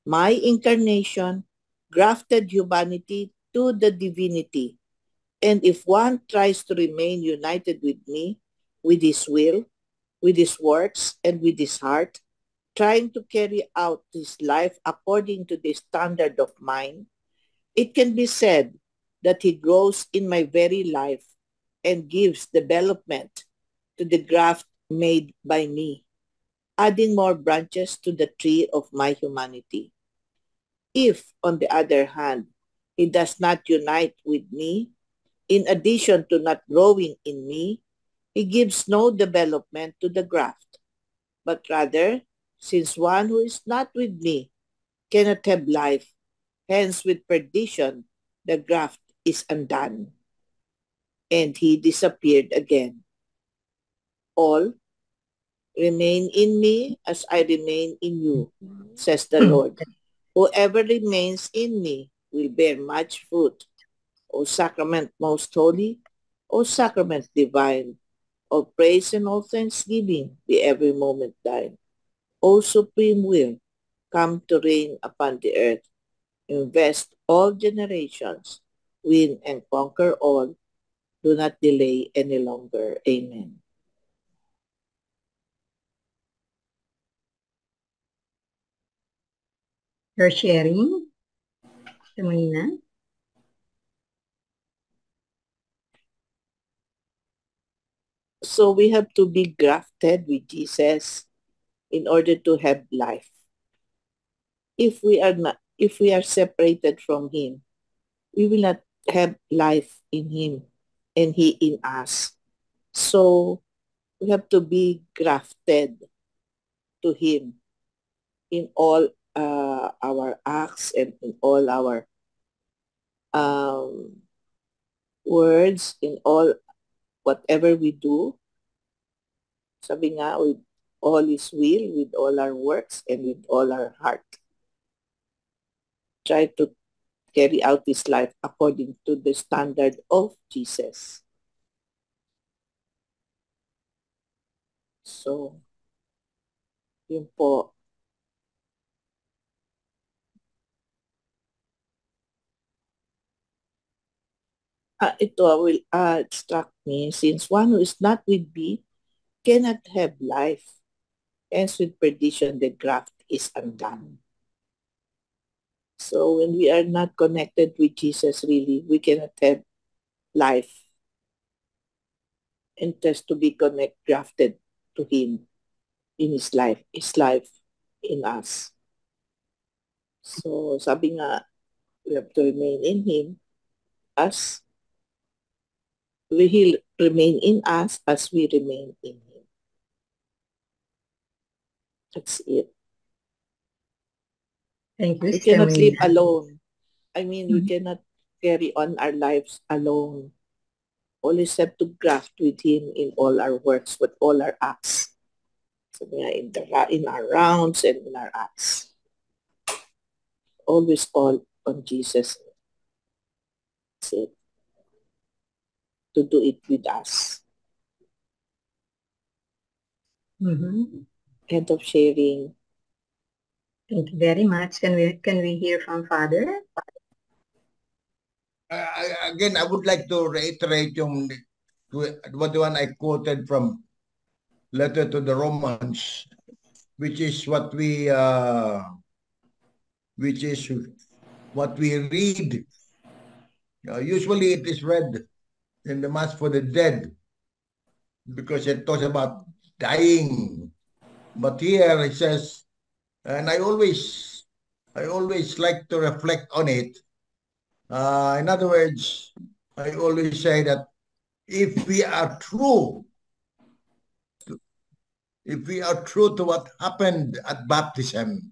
my incarnation grafted humanity to the divinity. And if one tries to remain united with me, with his will, with his works, and with his heart, trying to carry out his life according to the standard of mine, it can be said that he grows in my very life and gives development to the graft made by me, adding more branches to the tree of my humanity. If, on the other hand, he does not unite with me, in addition to not growing in me, he gives no development to the graft, but rather, since one who is not with me cannot have life, hence with perdition the graft is undone. And he disappeared again. All remain in me as I remain in you, says the Lord. Whoever remains in me will bear much fruit. O sacrament most holy, O sacrament divine, all praise and all thanksgiving be every moment thine. O supreme will, come to reign upon the earth, invest all generations, win and conquer all, do not delay any longer. Amen. You're sharing, Sister Molina. So we have to be grafted with Jesus in order to have life. If we are separated from him, we will not have life in him and he in us. So we have to be grafted to him in all our acts and in all our words, in all whatever we do. Sabi nga, with all his will, with all our works, and with all our heart. Try to carry out his life according to the standard of Jesus. So, yun po. Ito will struck me, since one who is not with me cannot have life. Hence with perdition, the graft is undone. So when we are not connected with Jesus, really, we cannot have life. And just to be grafted to him in his life in us. So sabi nga, we have to remain in him as he'll remain in us as we remain in him. That's it. Thank you, We Sister cannot live Molina. alone. I mean, we cannot carry on our lives alone. Always have to graft with him in all our works, with all our acts. So in our rounds and in our acts. Always call on Jesus. That's it. To do it with us. End of sharing. Thank you very much. Can we hear from Father? again, I would like to reiterate what the one I quoted from letter to the Romans, which is what we read. Usually it is read in the Mass for the dead because it talks about dying. But here it says, and I always like to reflect on it. In other words, I always say that if we are true to what happened at baptism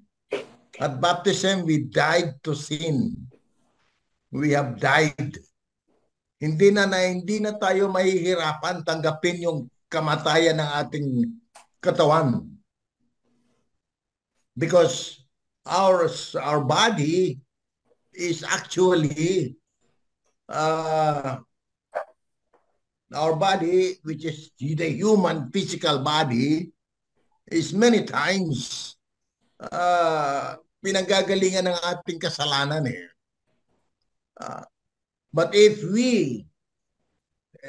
we died to sin. We have died. Hindi na tayo mahihirapan tanggapin yung kamatayan ng ating katawan. Because our body is actually our body, which is the human physical body, is many times pinanggagalingan ng ating kasalanan eh. But if we,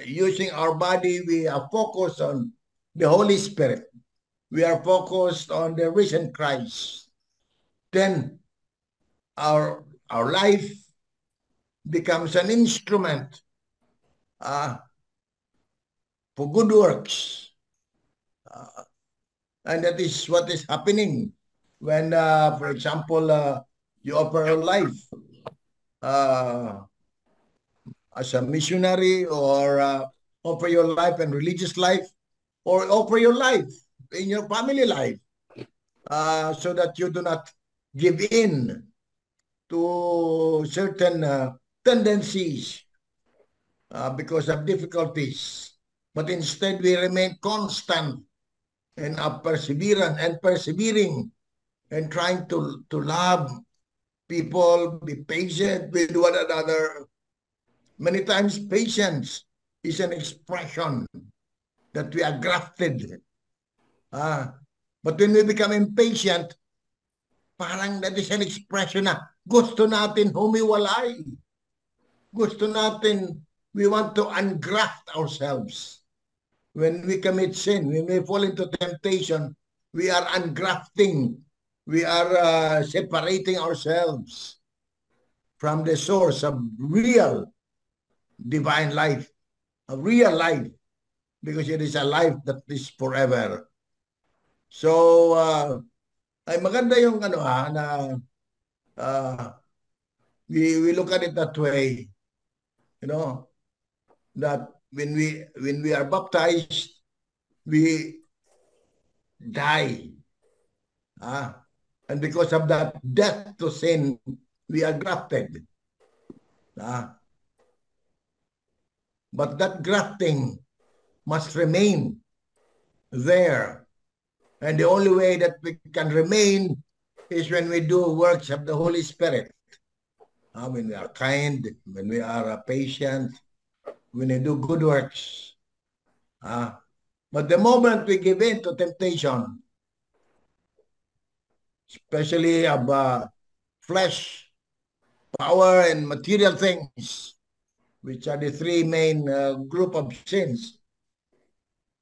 using our body, we are focused on the Holy Spirit, we are focused on the risen Christ, then our life becomes an instrument for good works. And that is what is happening when, for example, you offer your life as a missionary, or offer your life in religious life, or offer your life in your family life, so that you do not give in to certain tendencies because of difficulties, but instead we remain constant in our perseverance and persevering and trying to love people, be patient with one another. Many times patience is an expression that we are grafted. But when we become impatient, parang that is an expression na gusto natin humiwalay. Gusto natin, we want to ungraft ourselves. When we commit sin, when we fall into temptation, we are ungrafting. We are separating ourselves from the source of real divine life, a real life, because it is a life that is forever. So, ay maganda yung na we look at it that way, that when we are baptized, we die. And because of that death to sin, we are grafted. But that grafting must remain there. And the only way that we can remain is when we do works of the Holy Spirit. When we are kind, when we are patient, when we do good works. But the moment we give in to temptation, especially of flesh, power, and material things, which are the three main group of sins,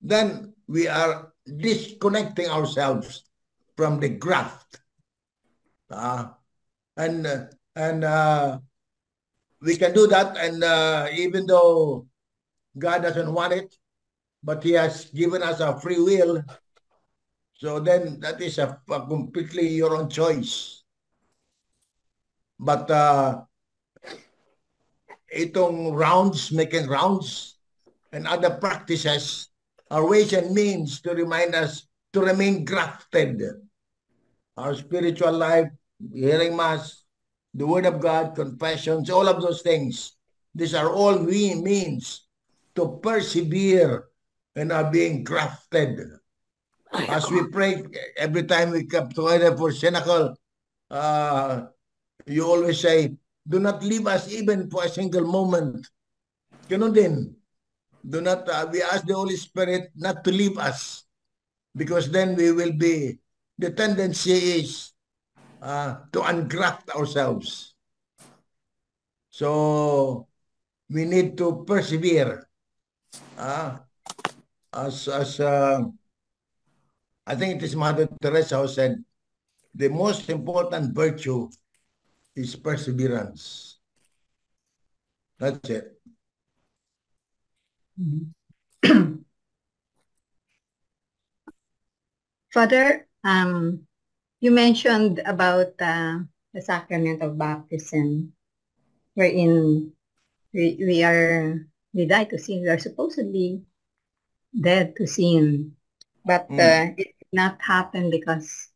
then we are disconnecting ourselves from the graft. And we can do that, and even though God doesn't want it, but He has given us a free will, so then that is a completely your own choice. But itong making rounds, and other practices are ways and means to remind us to remain grafted. Our spiritual life, hearing Mass, the Word of God, confessions, all of those things. These are all means to persevere and are being grafted. As we pray, every time we come together for Cenacle, you always say, do not leave us even for a single moment. Ganun din. Do not, we ask the Holy Spirit not to leave us, because then we will be, the tendency is to ungraft ourselves. So we need to persevere. I think it is Mother Teresa who said, the most important virtue is perseverance. That's it. Father, you mentioned about the sacrament of baptism, wherein we die to sin. We are supposedly dead to sin, but it did not happen because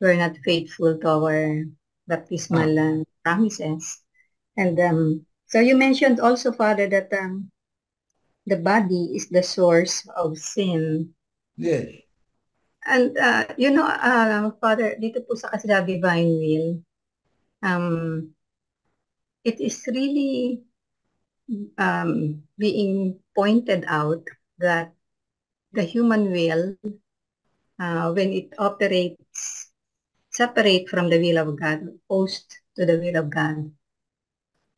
we're not faithful to our baptismal promises. And so you mentioned also, Father, that the body is the source of sin. Yes. And Father, dito po sa Kasila Divine Will, it is really being pointed out that the human will, when it operates separate from the will of God, opposed to the will of God,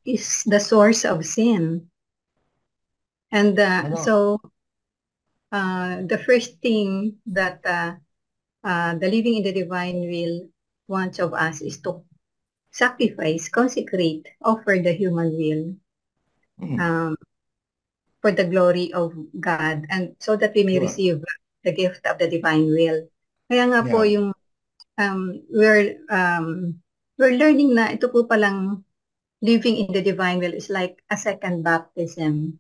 is the source of sin. And so the first thing that the living in the divine will wants of us is to sacrifice, consecrate, offer the human will for the glory of God, and so that we may receive the gift of the divine will. Kaya nga po yung we're learning na ito po palang living in the divine will is like a second baptism,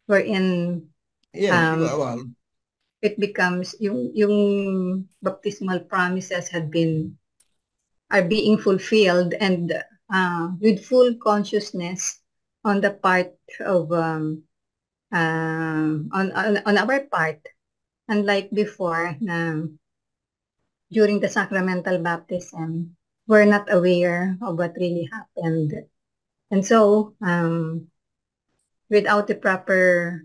wherein it becomes yung baptismal promises are being fulfilled, and with full consciousness on the part of on our part, unlike before na during the sacramental baptism we're not aware of what really happened, and so without the proper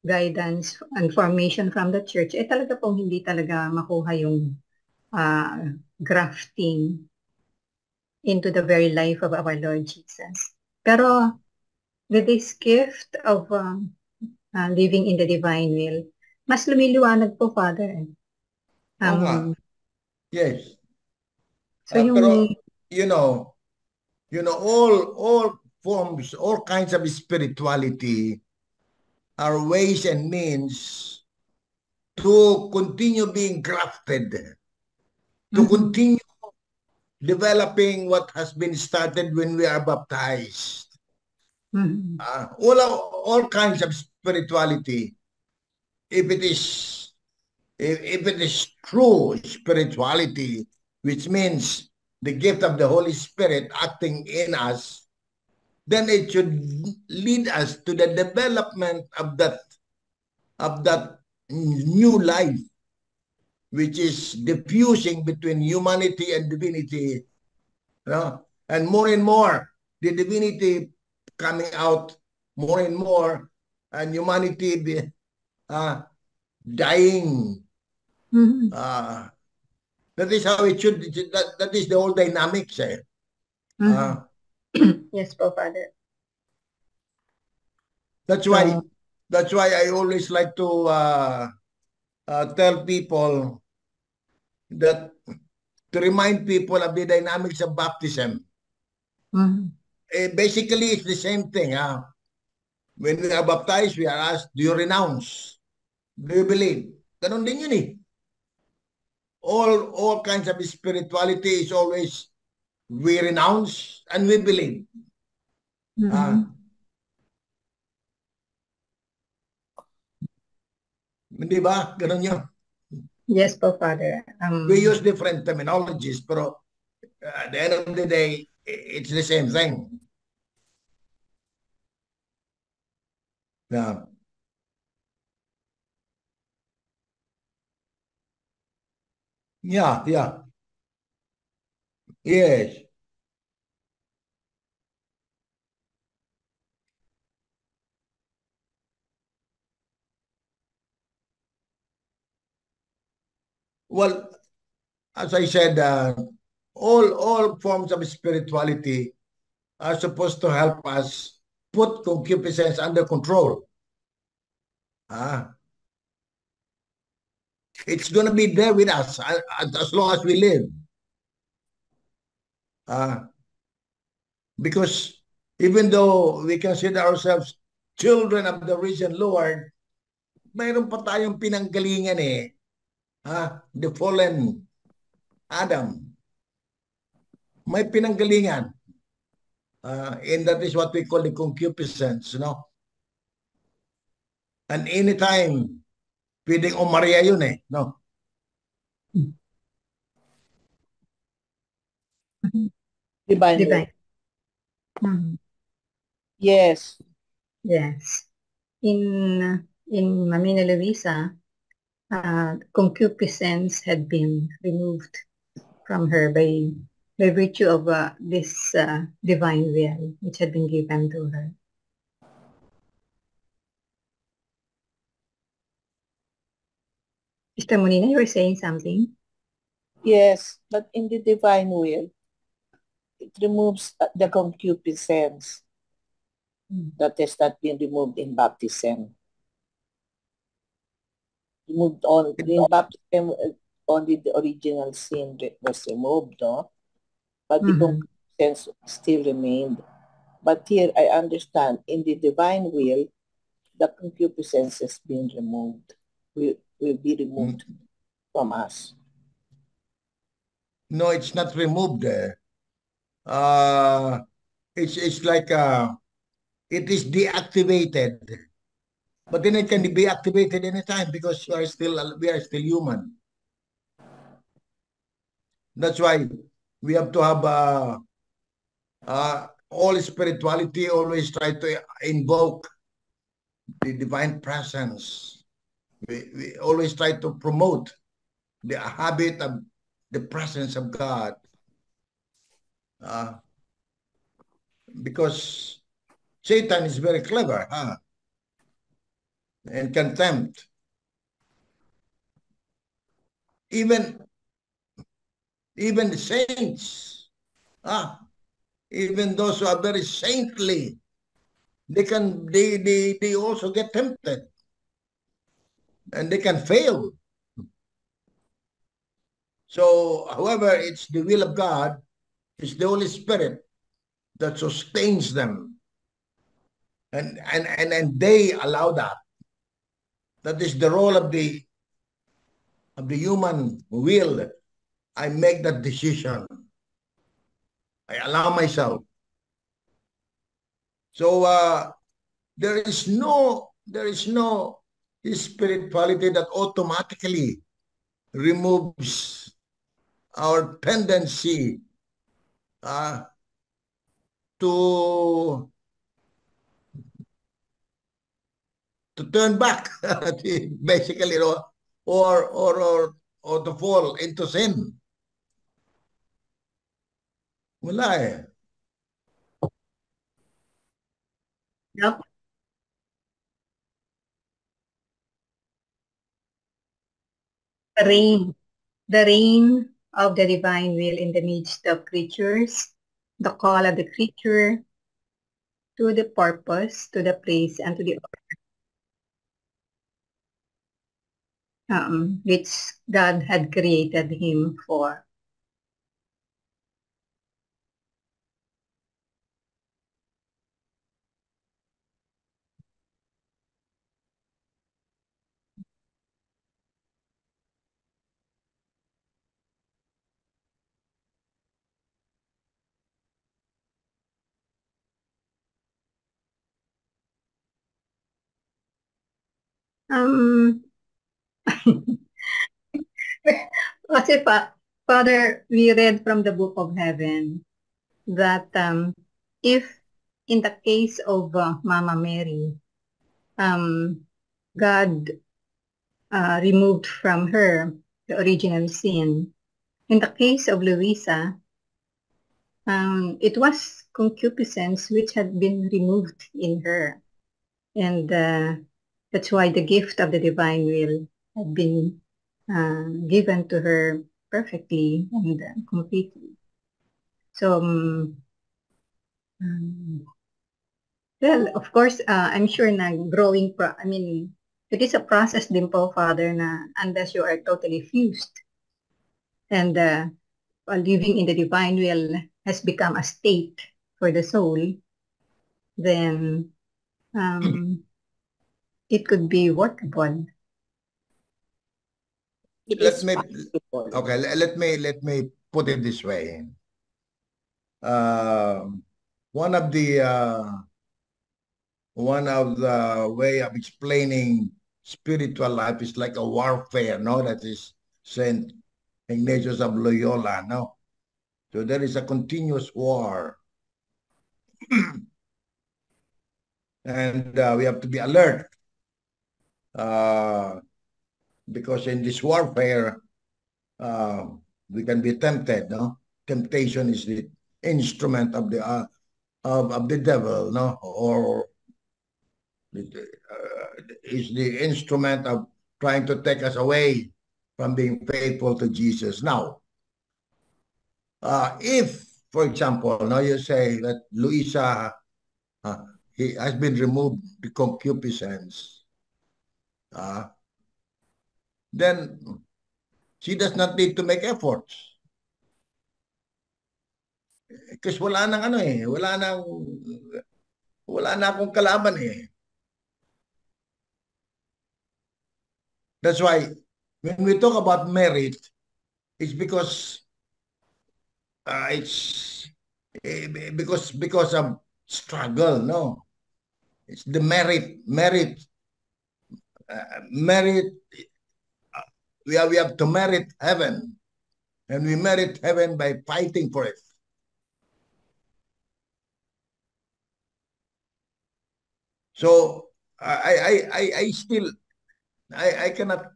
guidance and formation from the church, talaga pong hindi talaga makuha yung grafting into the very life of our Lord Jesus. Pero with this gift of living in the divine will, mas lumiliwanag po, Father. Yes. So pero, all forms, all kinds of spirituality are ways and means to continue being grafted, to continue developing what has been started when we are baptized. All kinds of spirituality, if it is true spirituality, which means the gift of the Holy Spirit acting in us, then it should lead us to the development of that new life, which is diffusing between humanity and divinity, and more, the divinity coming out more and more, and humanity dying. That is how it should. That is the whole dynamics. Yes, Father. That's why I always like to tell people that, to remind people of the dynamics of baptism. Basically, it's the same thing. When we are baptized, we are asked, do you renounce? Do you believe? Ganun din yun eh. All kinds of spirituality is always we renounce and we believe. Hindi ba? Ganun yun. Yes po, Father. We use different terminologies, pero at the end of the day, it's the same thing. Yeah. Yes. Well, as I said, all forms of spirituality are supposed to help us put concupiscence under control. It's going to be there with us as long as we live. Because even though we consider ourselves children of the risen Lord, mayroon pa tayong pinanggalingan eh. The fallen Adam. May pinanggalingan. And that is what we call the concupiscence, no? And anytime, pwedeng umarya yun eh, no? Divine. Divine. Yes. Yes. In Mamina Luisa, concupiscence had been removed from her by virtue of this divine will which had been given to her. Mr. Molina, you were saying something? Yes, but in the divine will, it removes the concupiscence that has not been removed in baptism. Removed on in baptism, only the original sin was removed, no? But the concupiscence still remained. But here I understand in the divine will, the concupiscence has been removed. Will be removed from us. No, it's not removed there. It's like it is deactivated, but then it can be activated anytime because we are still human. That's why we have to have all spirituality always try to invoke the divine presence. We always try to promote the habit of the presence of God. Because Satan is very clever, and can tempt. Even the saints, even those who are very saintly, they also get tempted. And they can fail. So, however, it's the will of God, it's the Holy Spirit that sustains them. And they allow that. That is the role of the human will. I make that decision. I allow myself. So there is no spirituality that automatically removes our tendency to turn back, basically, or to fall into sin. Wala eh. Yep. The reign of the divine will in the midst of creatures, the call of the creature to the purpose, to the place, and to the which God had created him for. Kasi Father, we read from the Book of Heaven that if in the case of Mama Mary, God removed from her the original sin. In the case of Luisa, it was concupiscence which had been removed in her. And that's why the gift of the divine will had been given to her perfectly and completely. So Well, of course, I'm sure na growing, it is a process din po, Father, na unless you are totally fused and living in the divine will has become a state for the soul, then it could be workable. It is possible. Okay, let me put it this way. One of the way of explaining spiritual life is like a warfare, no? That is Saint Ignatius of Loyola, no? So there is a continuous war. And we have to be alert. Because in this warfare, we can be tempted, no? Temptation is the instrument of the devil, no? Or is the instrument of trying to take us away from being faithful to Jesus. Now, if, for example, now you say that Luisa he has been removed the concupiscence, then she does not need to make efforts. Because wala nang wala na akong kalaban eh. That's why when we talk about merit, it's because because of struggle, no? It's the merit. We have to merit heaven, and we merit heaven by fighting for it. So I still cannot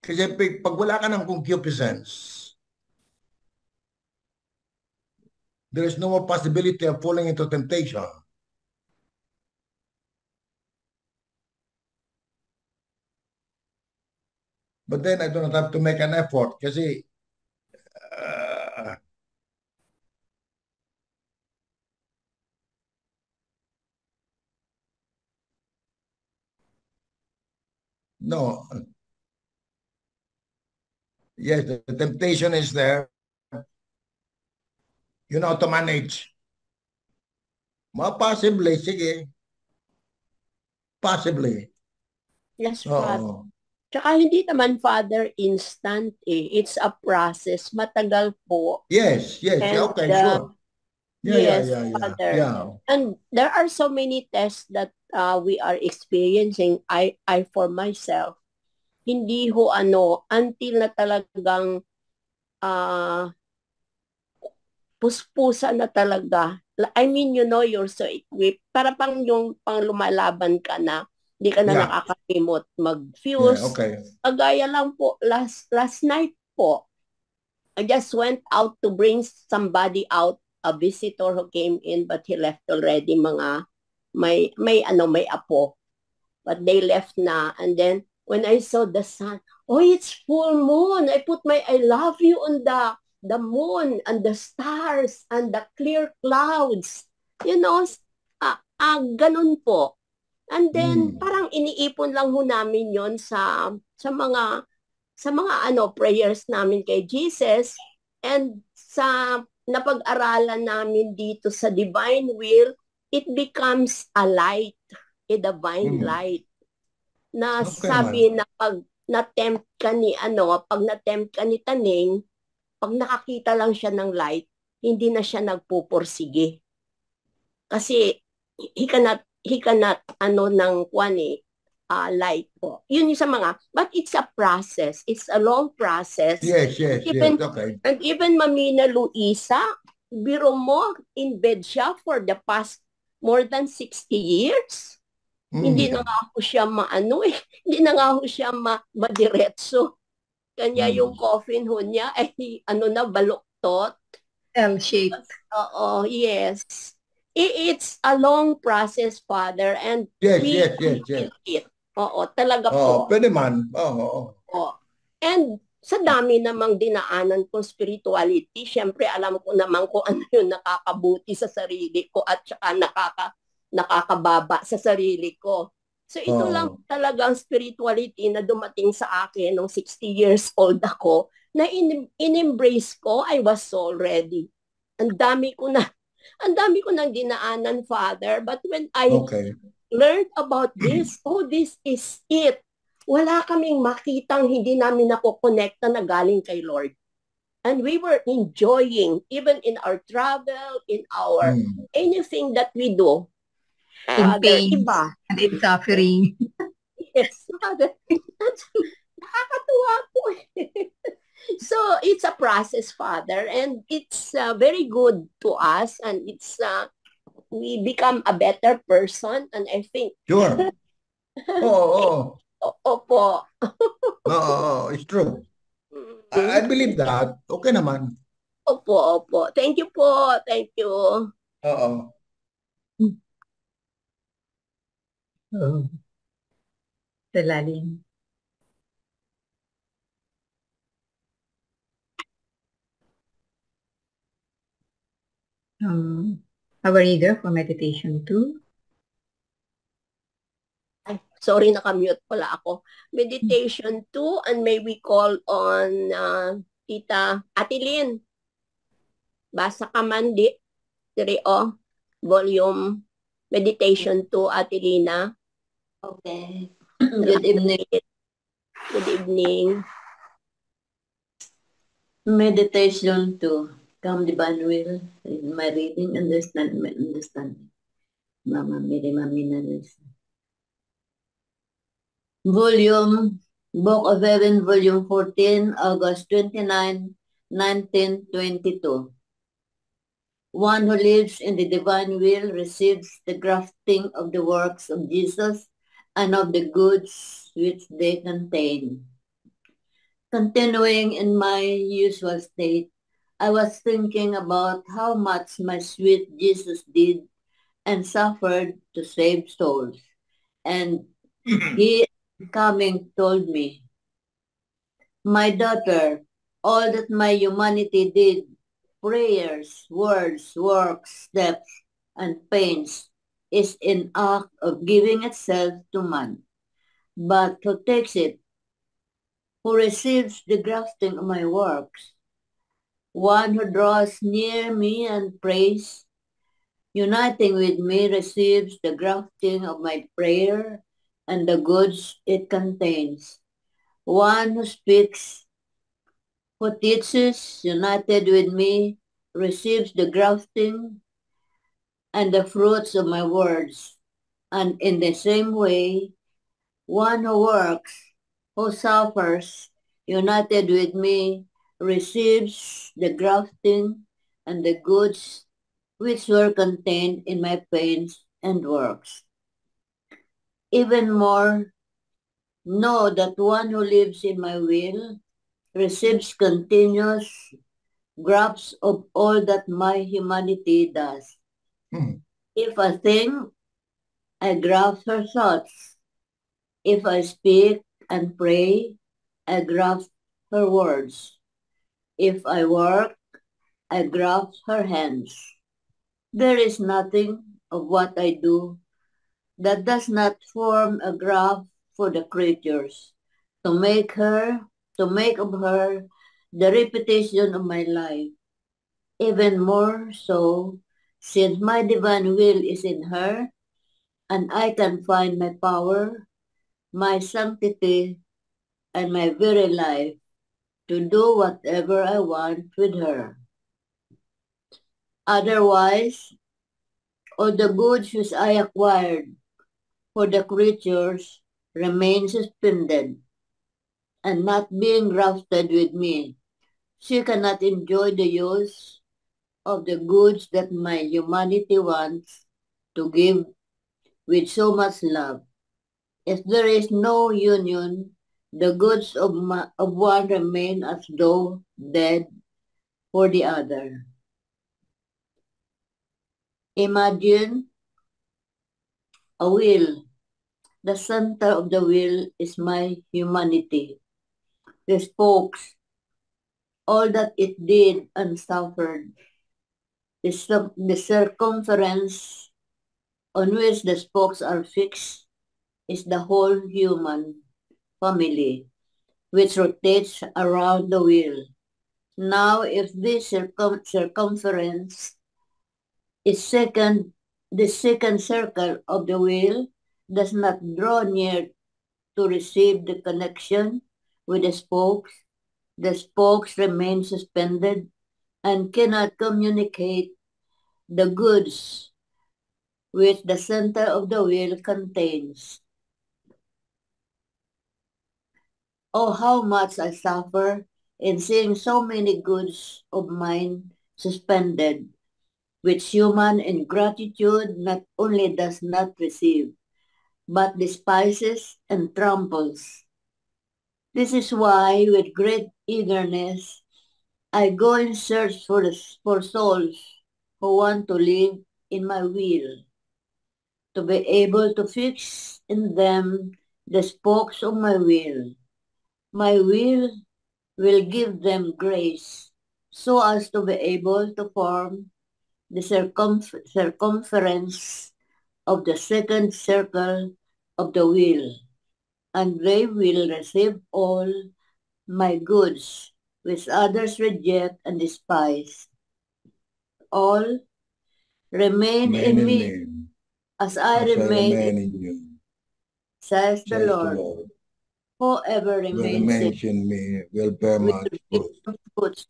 kasi pag wala ka ng concupiscence, there is no more possibility of falling into temptation. But then I do not have to make an effort kasi no. Yes, the temptation is there. You know how to manage. Possibly, sige. Possibly. Yes, Father. Tsaka hindi naman, Father, instant eh. It's a process. Matagal po. Yes. And, okay, sure. Yes, Father. Yeah. And there are so many tests that we are experiencing. I for myself, hindi ho until na talagang puspusa na talaga. I mean, you're so equipped. Para pang yung pang lumalaban ka na, hindi ka na nakakalimot mag-fuse. Yeah, okay. Kagaya lang po, last night po, I just went out to bring somebody out, a visitor who came in, but he left already, may apo. But they left na. And then, when I saw the sun, it's full moon. I put my I love you on the moon and the stars and the clear clouds. Ganun po. And then, parang iniipon lang ho namin yon sa mga prayers namin kay Jesus, and sa napag-aralan namin dito sa divine will, it becomes a light, a divine light. Na sabi na pag na-tempt ka ni Taning, pag nakakita lang siya ng light, hindi na siya nagpupursige. Kasi he cannot light po. Yun yung sa mga, but it's a process. It's a long process. Yes, okay. And even Mamina Luisa, biro mo, in bed siya for the past more than 60 years. Hindi na nga ako siya hindi na nga ako siya madiretso. Kanya yung coffin ho niya ay baluktot. L-shaped. Oo, yes. It's a long process, Father, and yes. it. Oo, talaga po. Pwede man. Oo. And sa dami namang dinaanan kong spirituality, syempre alam ko naman kung ano yung nakakabuti sa sarili ko at saka nakakababa sa sarili ko. So ito lang talagang spirituality na dumating sa akin nung 60 years old ako, na in-embrace ko. I was so ready. Ang dami ko nang dinaanan, Father, but when I learned about this, this is it. Wala kaming makitang hindi namin nakokonekta na galing kay Lord. And we were enjoying, even in our travel, in our anything that we do. In pain and in suffering. Yes, Father. Nakakatuwa po. So, it's a process, Father, and it's very good to us, and it's we become a better person, and I think... Sure. Opo. It's true. I believe that. Okay naman. Opo. Thank you po. Thank you. Salalim. Our reader for meditation 2. Ay, sorry, nakamute pala ako. Meditation 2, and may we call on Tita Atilin. Basa ka man, volume Meditation 2, Atilina. Okay. Good evening. Good evening. Meditation 2. Come, Divine Will. In my reading, understand. Mama Nanis. Volume, Book of Heaven, Volume 14, August 29, 1922. One who lives in the divine will receives the grafting of the works of Jesus and of the goods which they contain. Continuing in my usual state, I was thinking about how much my sweet Jesus did and suffered to save souls. And he, coming, told me, "My daughter, all that my humanity did, prayers, words, works, steps, and pains, is in act of giving itself to man. But who takes it, who receives the grafting of my works, one who draws near me and prays, uniting with me, receives the grafting of my prayer and the goods it contains. One who speaks, who teaches, united with me, receives the grafting and the fruits of my words. And in the same way, one who works, who suffers, united with me, receives the grafting and the goods which were contained in my pains and works. Even more, know that one who lives in my will receives continuous grafts of all that my humanity does. If I think, I graft her thoughts. If I speak and pray, I graft her words. If I work, I graft her hands. There is nothing of what I do that does not form a graft for the creatures, to make of her the repetition of my life. Even more so, since my divine will is in her, and I can find my power, my sanctity, and my very life to do whatever I want with her. Otherwise, all the goods which I acquired for the creatures remain suspended and not being grafted with me. She cannot enjoy the use of the goods that my humanity wants to give with so much love. If there is no union, the goods of one remain as though dead for the other. Imagine a wheel. The center of the wheel is my humanity. the spokes, all that it did and suffered. The circumference on which the spokes are fixed is the whole human family, which rotates around the wheel. Now, if this circumference is the second circle of the wheel does not draw near to receive the connection with the spokes remain suspended and cannot communicate the goods which the center of the wheel contains. Oh, how much I suffer in seeing so many goods of mine suspended, which human ingratitude not only does not receive, but despises and tramples. This is why, with great eagerness, I go in search for souls who want to live in my will, to be able to fix in them the spokes of my will. My will give them grace so as to be able to form the circumference of the second circle of the wheel, and they will receive all my goods, which others reject and despise. All remain in me, as I remain in you, says the Lord. Whoever remains in me will bear much fruit.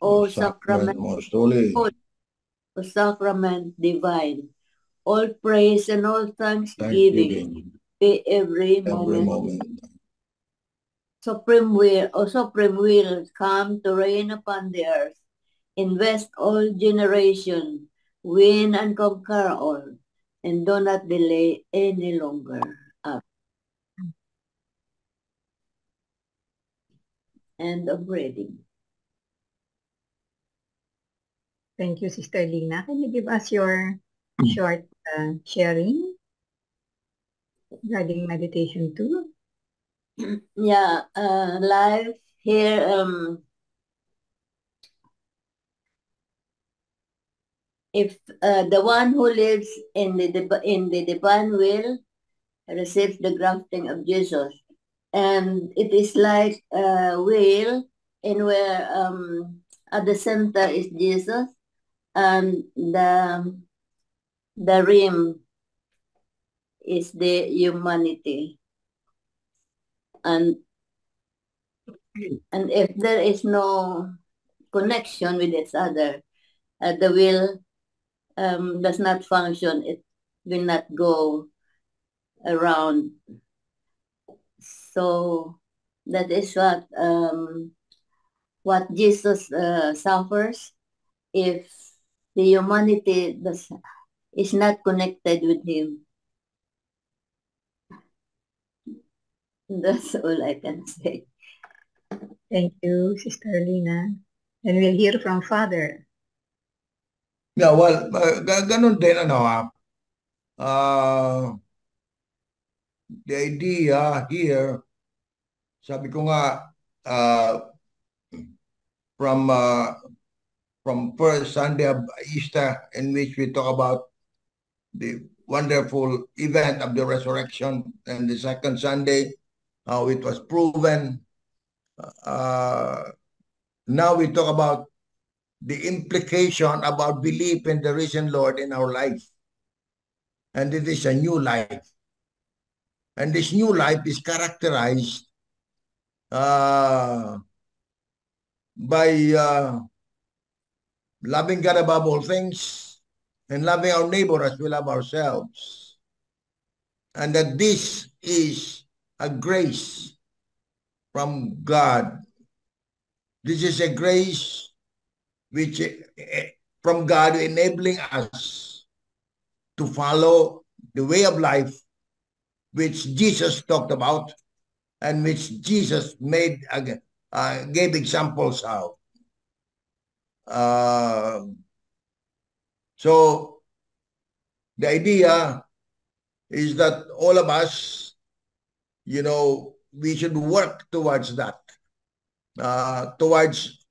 O sacrament most holy, O sacrament divine, all praise and all thanksgiving be every moment. Supreme will, come to reign upon the earth, invest all generation, win and conquer all, and do not delay any longer. End of reading. Thank you, Sister Lina. Can you give us your short sharing regarding meditation 2? Yeah, live here. If the one who lives in the divine will receives the grafting of Jesus, and it is like a wheel, in where at the center is Jesus, and the rim is the humanity. And if there is no connection with each other, the wheel does not function. It will not go around. So that is what Jesus suffers if the humanity is not connected with him. That's all I can say. Thank you, Sister Lina. And we'll hear from Father. Yeah, well, ganun din, the idea here, sabi ko nga, from first Sunday of Easter, in which we talk about the wonderful event of the resurrection, and the second Sunday, how it was proven. Now we talk about the implication about belief in the risen Lord in our life. And it is a new life. And this new life is characterized by loving God above all things and loving our neighbor as we love ourselves. And that this is a grace from God. This is a grace which from God enabling us to follow the way of life which Jesus talked about and which Jesus gave examples of. So the idea is that all of us, we should work towards that. towards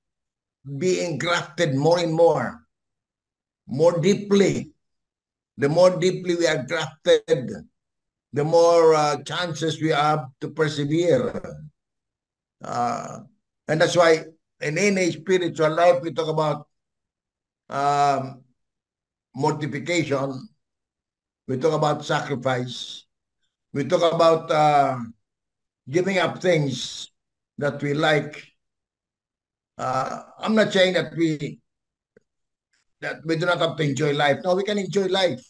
being grafted more and more deeply. The more deeply we are grafted, the more chances we have to persevere. And that's why in any spiritual life, we talk about mortification, we talk about sacrifice, we talk about giving up things that we like. I'm not saying that we do not have to enjoy life. No, we can enjoy life,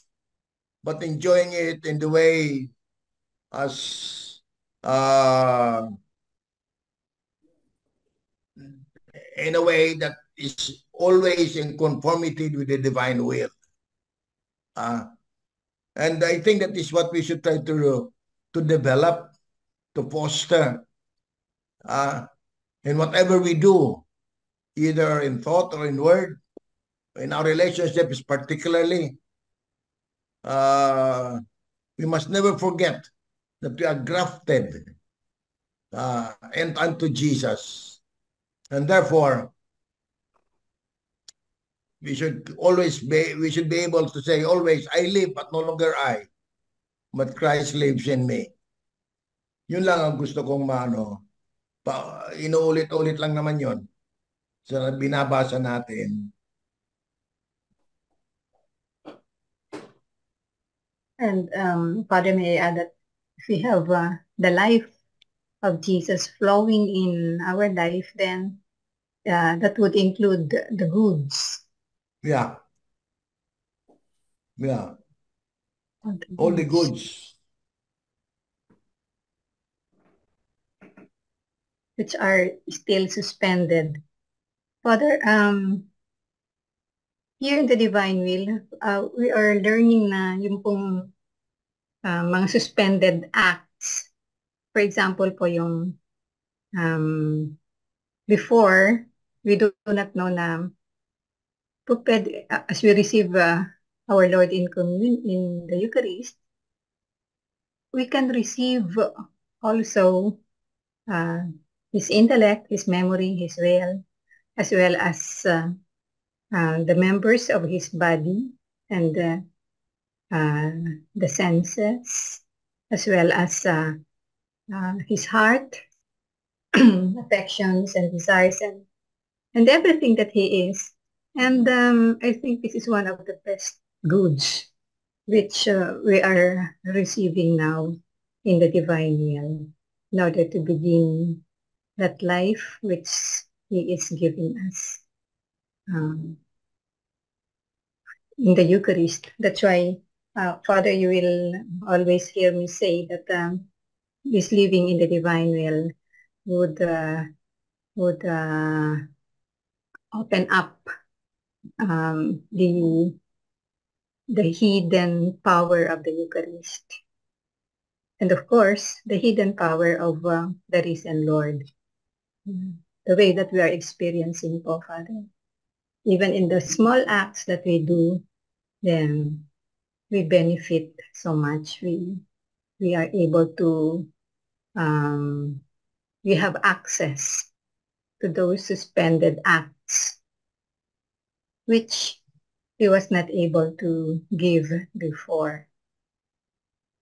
but enjoying it in the way as in a way that is always in conformity with the divine will. And I think that is what we should try to develop, to foster in whatever we do, either in thought or in word, in our relationships particularly. We must never forget that we are grafted and unto Jesus. And therefore, we should be able to say always, I live, but no longer I, but Christ lives in me. Yun lang ang gusto kong inuulit-ulit lang naman yun sa binabasa natin. And Father, may I add that if we have the life of Jesus flowing in our life, then that would include the goods. Yeah. All the goods. Which are still suspended. Father, here in the Divine Will, we are learning na yung pong mga suspended acts. For example po yung before, we do not know na as we receive our Lord in communion in the Eucharist, we can receive also His intellect, His memory, His will, as well as the members of His body and the senses, as well as His heart, affections and desires, and everything that He is. And I think this is one of the best goods which we are receiving now in the Divine Will, in order to begin that life which He is giving us in the Eucharist. That's why, Father, you will always hear me say that this living in the Divine Will would open up the hidden power of the Eucharist. And of course, the hidden power of the risen Lord. The way that we are experiencing po, Father. Even in the small acts that we do, then we benefit so much. We are able to, we have access to those suspended acts, which we was not able to give before.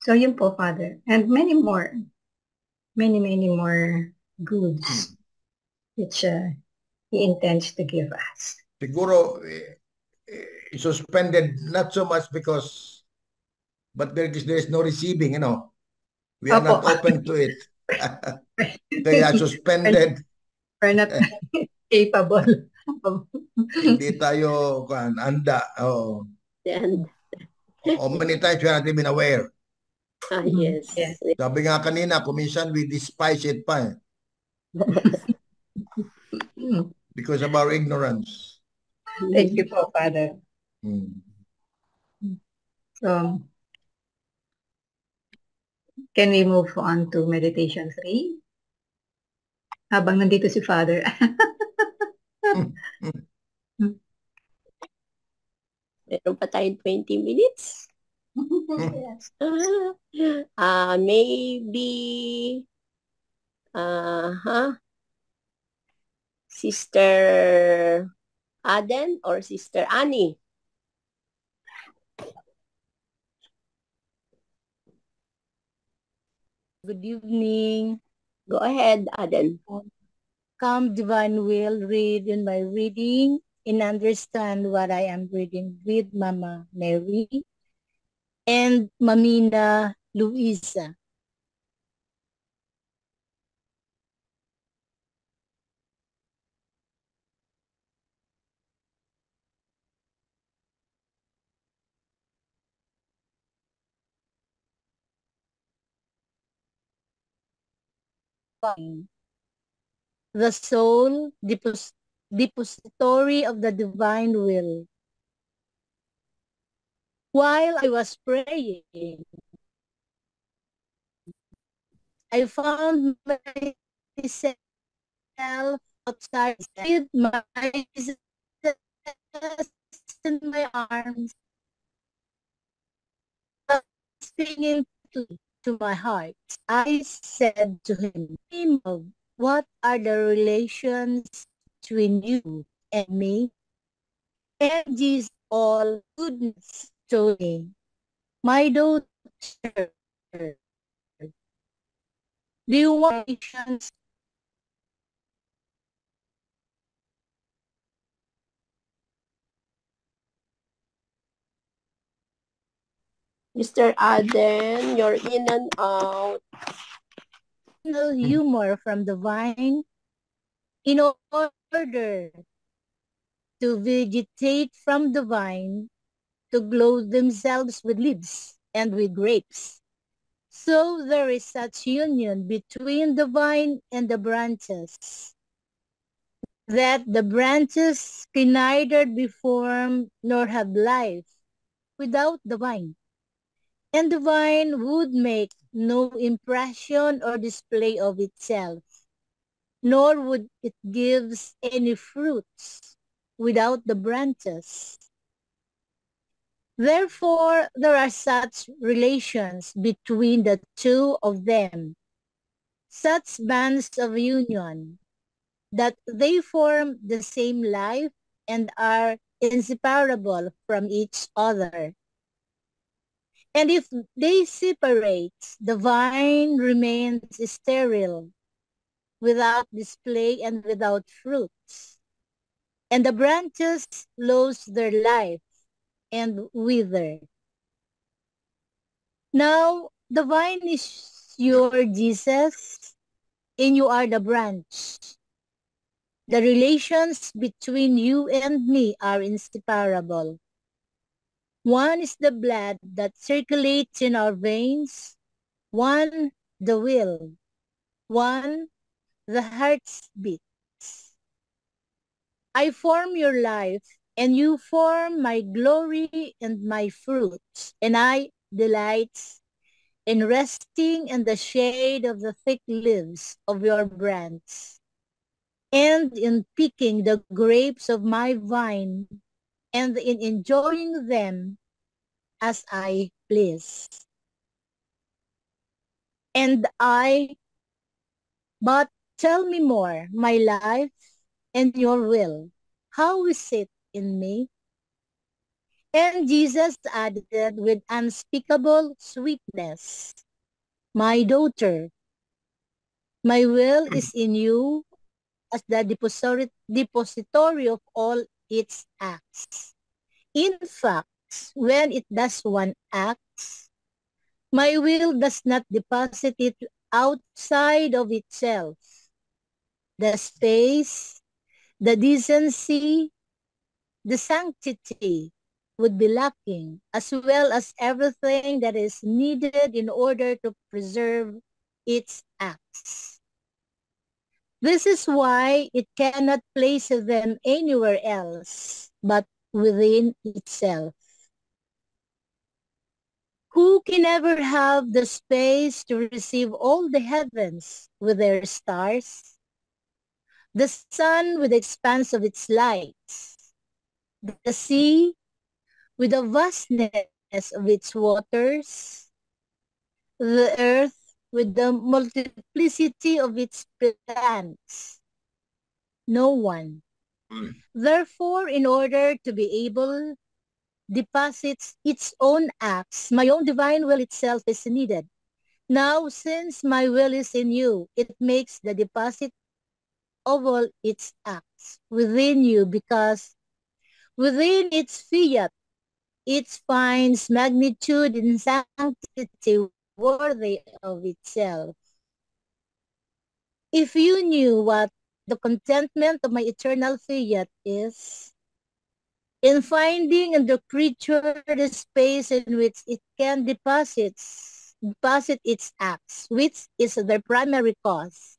So yun po, Father. And many more goods which He intends to give us. Siguro, suspended, not so much because, but there is no receiving, you know. We are not open to it. Kaya suspended. We're not capable. Hindi tayo anda. Many times we are not even aware. Yes. Sabi nga kanina, kuminsan we despise it pa. Because of our ignorance. Thank you po, Father. So, can we move on to meditation 3? Habang nandito si Father. Meron pa tayong 20 minutes. Yes. Maybe Sister Aden or Sister Annie? Good evening. Go ahead, Aden. Come, Divine Will, read in my reading and understand what I am reading with Mama Mary and Mamina Luisa. The soul, depository of the divine will. While I was praying, I found myself outside with my in my arms, singing to my heart. I said to him, what are the relations between you and me? And this all goodness to me. My daughter, do you want relations? Mr. Aden, you're in and out. Humor from the vine in order to vegetate from the vine, to clothe themselves with leaves and with grapes. So there is such union between the vine and the branches, that the branches can neither be formed nor have life without the vine. And the vine would make no impression or display of itself, nor would it give any fruits without the branches. Therefore, there are such relations between the two of them, such bands of union, that they form the same life and are inseparable from each other. And if they separate, the vine remains sterile, without display and without fruits, and the branches lose their life and wither. Now, the vine is your Jesus, and you are the branch. The relations between you and me are inseparable. One is the blood that circulates in our veins, one the will, one the heart's beats. I form your life, and you form my glory and my fruits, and I delight in resting in the shade of the thick leaves of your branch, and in picking the grapes of my vine, and in enjoying them as I please. But tell me more, my life and your will, how is it in me? And Jesus added with unspeakable sweetness, my daughter, my will is in you as the depository of all its acts. In fact, when it does one act, my will does not deposit it outside of itself. The space, the decency, the sanctity would be lacking, as well as everything that is needed in order to preserve its acts. This is why it cannot place them anywhere else but within itself. Who can ever have the space to receive all the heavens with their stars? The sun with the expanse of its lights, the sea with the vastness of its waters, the earth with the multiplicity of its plants, No one. Therefore, in order to be able deposits its own acts, my own divine will itself is needed. Now, since my will is in you, it makes the deposit of all its acts within you, because within its fiat, it finds magnitude and sanctity worthy of itself. If you knew what the contentment of my eternal fiat is, in finding in the creature the space in which it can deposit its acts, which is their primary cause,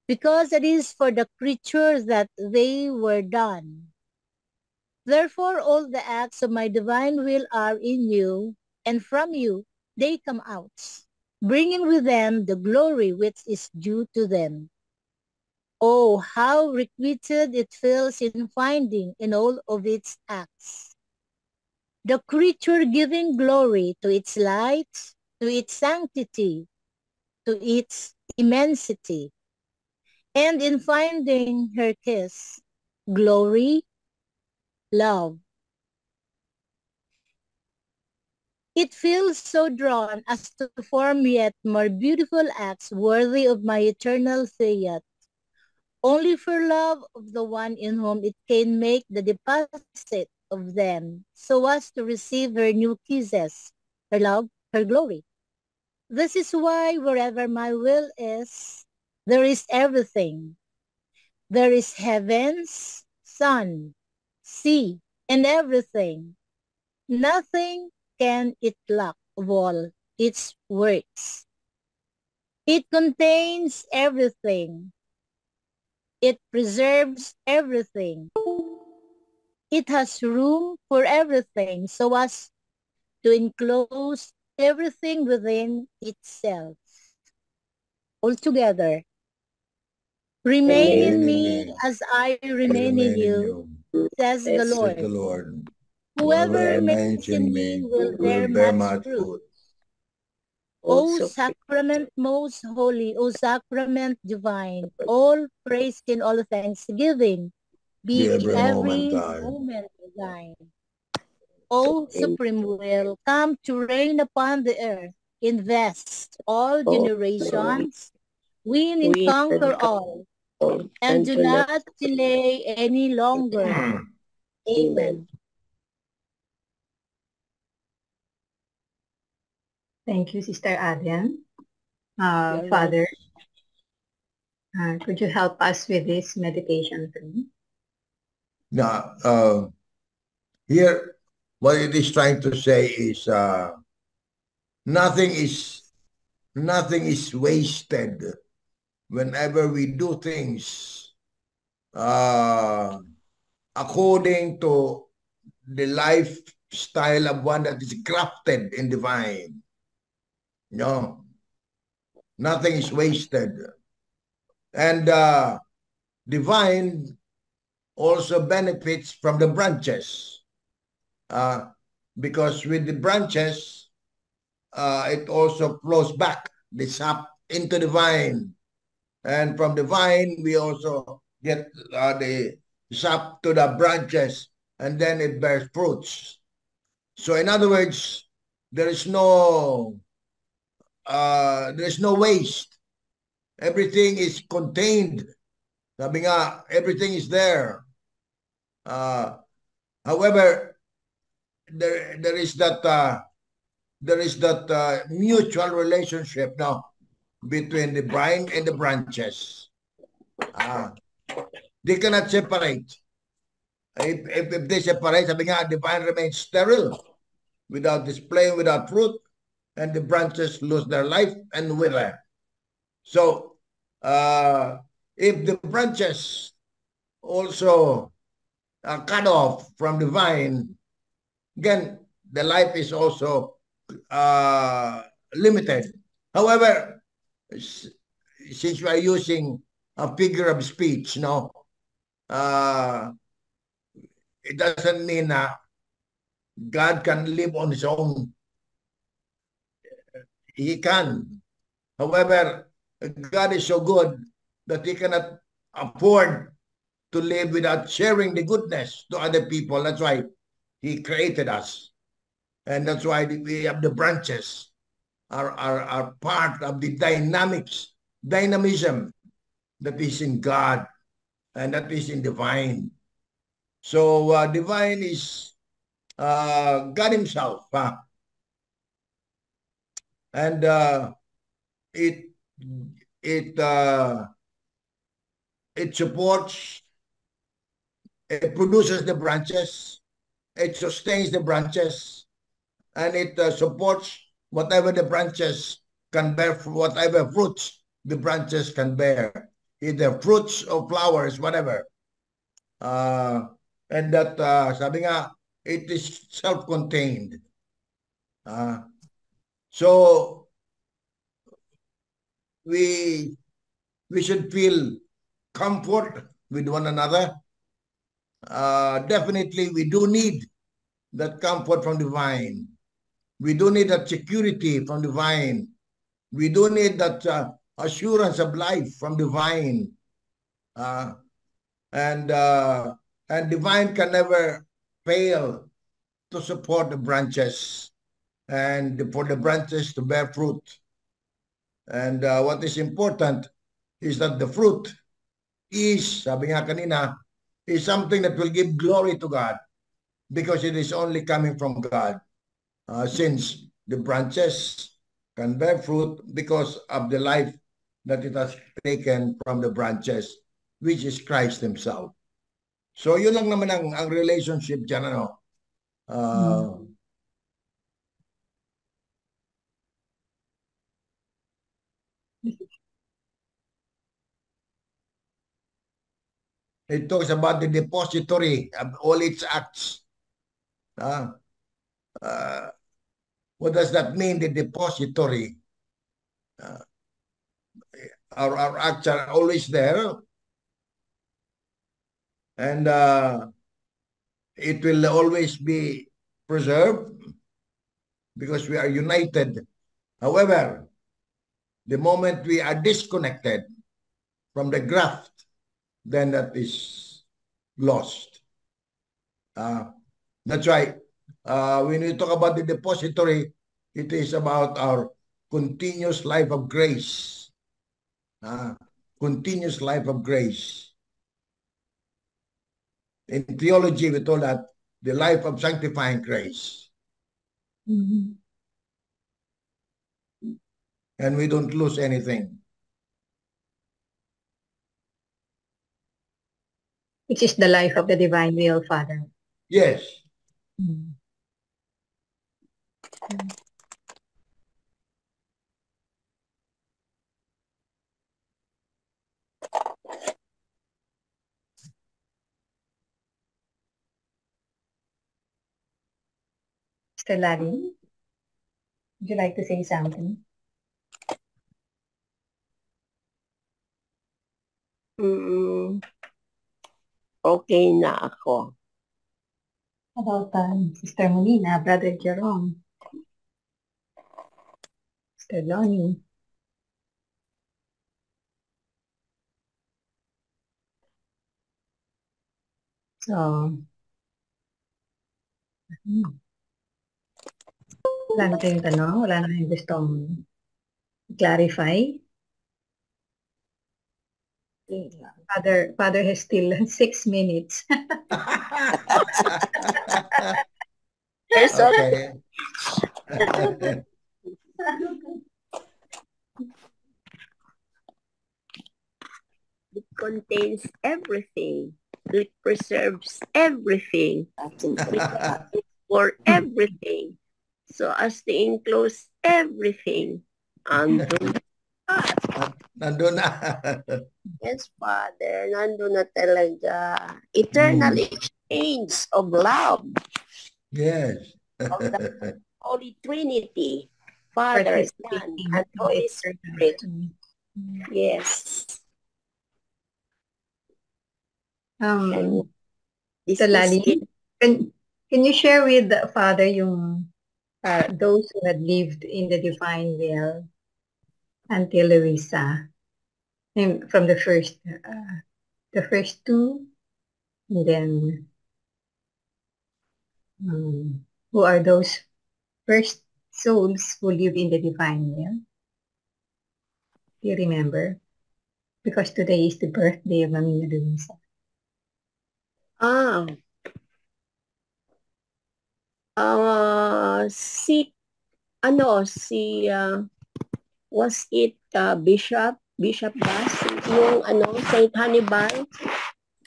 because it is for the creature that they were done. Therefore, all the acts of my divine will are in you, and from you they come out, bringing with them the glory which is due to them. Oh, how requited it feels in finding in all of its acts the creature giving glory to its light, to its sanctity, to its immensity, and in finding her kiss, glory, love. It feels so drawn as to form yet more beautiful acts worthy of my eternal fiat, only for love of the one in whom it can make the deposit of them, so as to receive her new kisses, her love, her glory. This is why wherever my will is, there is everything. There is heavens, sun, sea, and everything. Nothing can it lack of all its works. It contains everything. It preserves everything. It has room for everything, so as to enclose everything within itself. Altogether, remain in me as I remain in you, says the Lord. Whoever remains in me will bear much fruit. O sacrament most holy, O sacrament divine, all praise and all thanksgiving be every moment thine. O supreme will, come to reign upon the earth, invest all generations, win and conquer all, and do not delay any longer. Amen. Thank you, Sister Adrian. Father, could you help us with this meditation, please? Now, here, what it is trying to say is nothing is wasted whenever we do things according to the lifestyle of one that is crafted in divine. No, nothing is wasted. And divine also benefits from the branches, because with the branches, it also flows back the sap into the vine, and from the vine we also get the sap to the branches, and then it bears fruits. So in other words, there is no waste. Everything is contained. Sabi nga, everything is there. However, there is that mutual relationship now between the vine and the branches. They cannot separate. If they separate, sabi nga, the vine remains sterile, without displaying, without fruit, and the branches lose their life and wither. So, if the branches also are cut off from the vine, again, the life is also limited. However, since we are using a figure of speech, no, it doesn't mean that God can live on his own. He can. However, God is so good that he cannot afford to live without sharing the goodness to other people. That's why he created us. And that's why we have the branches are part of the dynamism that is in God and that is in divine. So divine is God himself. And it supports, it produces the branches, it sustains the branches, and it supports whatever the branches can bear, whatever fruits the branches can bear, either fruits or flowers, whatever. And that, sabi nga, it is self-contained. So we should feel comfort with one another. Definitely, we do need that comfort from divine. We do need that security from divine. We do need that assurance of life from divine. And divine can never fail to support the branches and for the branches to bear fruit. And what is important is that the fruit is, sabi nga kanina, is something that will give glory to God because it is only coming from God. Since the branches can bear fruit because of the life that it has taken from the branches, which is Christ himself. So yun lang naman ang relationship dyan, ano? It talks about the depository of all its acts. What does that mean, the depository? Our acts are always there. And it will always be preserved because we are united. However, the moment we are disconnected from the graft, then that is lost. That's why when we talk about the depository, it is about our continuous life of grace. Continuous life of grace. In theology, we call that the life of sanctifying grace. And we don't lose anything. Which is the life of the divine will, Father. Yes. Mr. Larry, would you like to say something? Okay na ako. About Sister Molina, Brother Jerome, Sister Lonnie. So, wala na kayong tanong? Wala na kayong gustong clarify? Father has still 6 minutes. Okay. It contains everything. It preserves everything. For everything. So as to enclose everything. Andun Nandun na. Yes, Father. Nandun na talaga. Eternal exchange of love. Yes. Of the Holy Trinity. Father, Son, and Holy Spirit. Yes. Mr. Lali, can you share with the Father yung those who had lived in the divine will until Luisa, and from the first two And then, who are those first souls who live in the divine will? Do you remember? Because today is the birthday of Mami Luisa. Was it Bishop Bass? Yung Saint Hannibal?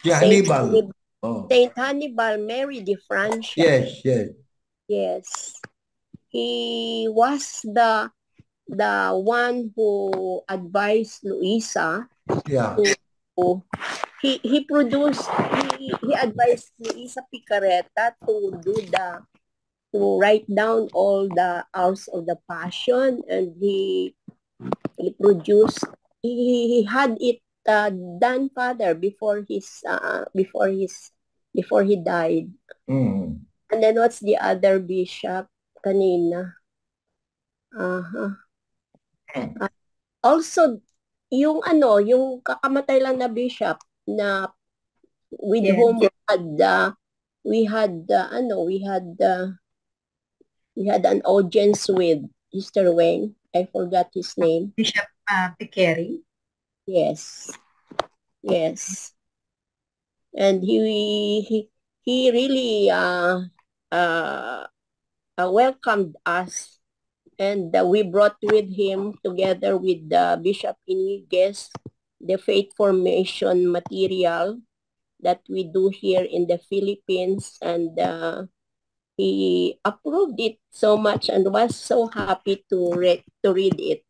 Yeah, Hannibal. Saint Hannibal, Mary de Francia. Yes, yes. Yes. He was the one who advised Luisa. Yeah. He advised Luisa Picaretta to write down all the hours of the Passion, and he had it done, Father, before he died. And then what's the other bishop kanina? Also, yung kakamatay lang na bishop na with whom we had an audience with Mr. Weng. I forgot his name. Bishop Piqueri. Yes. And he really welcomed us, and we brought with him, together with Bishop Iniguez, the faith formation material that we do here in the Philippines, and he approved it so much and was so happy to read it.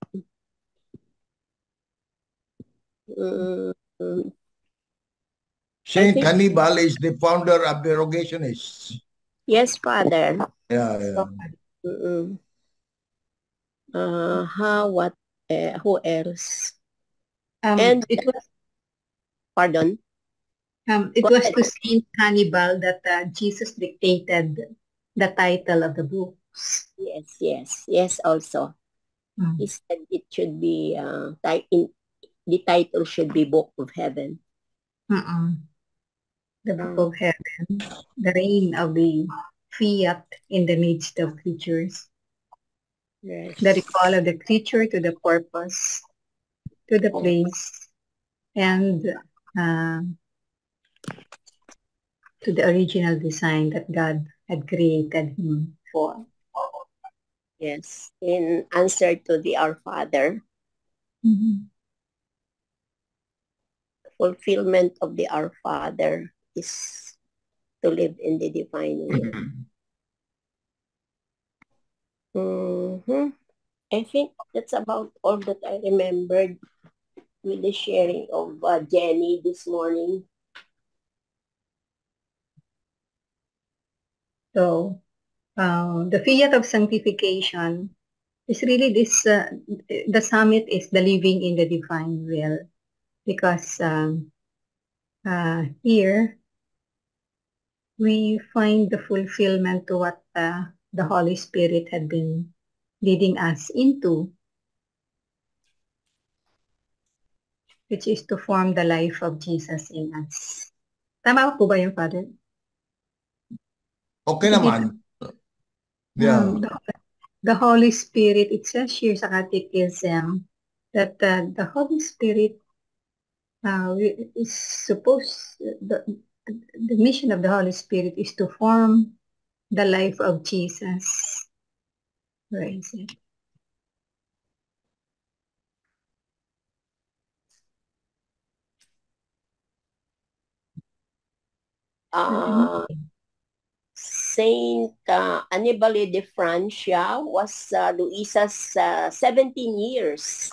Saint Hannibal is the founder of the Rogationists. Yes, Father. Yeah. Who else? And it was. Pardon. It was to Saint Hannibal that Jesus dictated the title of the books. Yes. Also, he said it should be the title should be Book of Heaven. The Book of Heaven, the reign of the fiat in the midst of creatures. Yes. The recall of the creature to the purpose, to the place, and to the original design that God had created him for. Yes, in answer to the Our Father. Fulfillment of the Our Father is to live in the divine will. I think that's about all that I remembered with the sharing of Jenny this morning. So, the fiat of sanctification is really this, the summit is the living in the divine will, because here we find the fulfillment to what the Holy Spirit had been leading us into, which is to form the life of Jesus in us. Tama po ba yung Father? Okay naman. Yeah. The Holy Spirit, it says here sa Catechism that the Holy Spirit is supposed, the mission of the Holy Spirit is to form the life of Jesus. Where is it? Saint Annibale de Francia was Luisa's 17 years.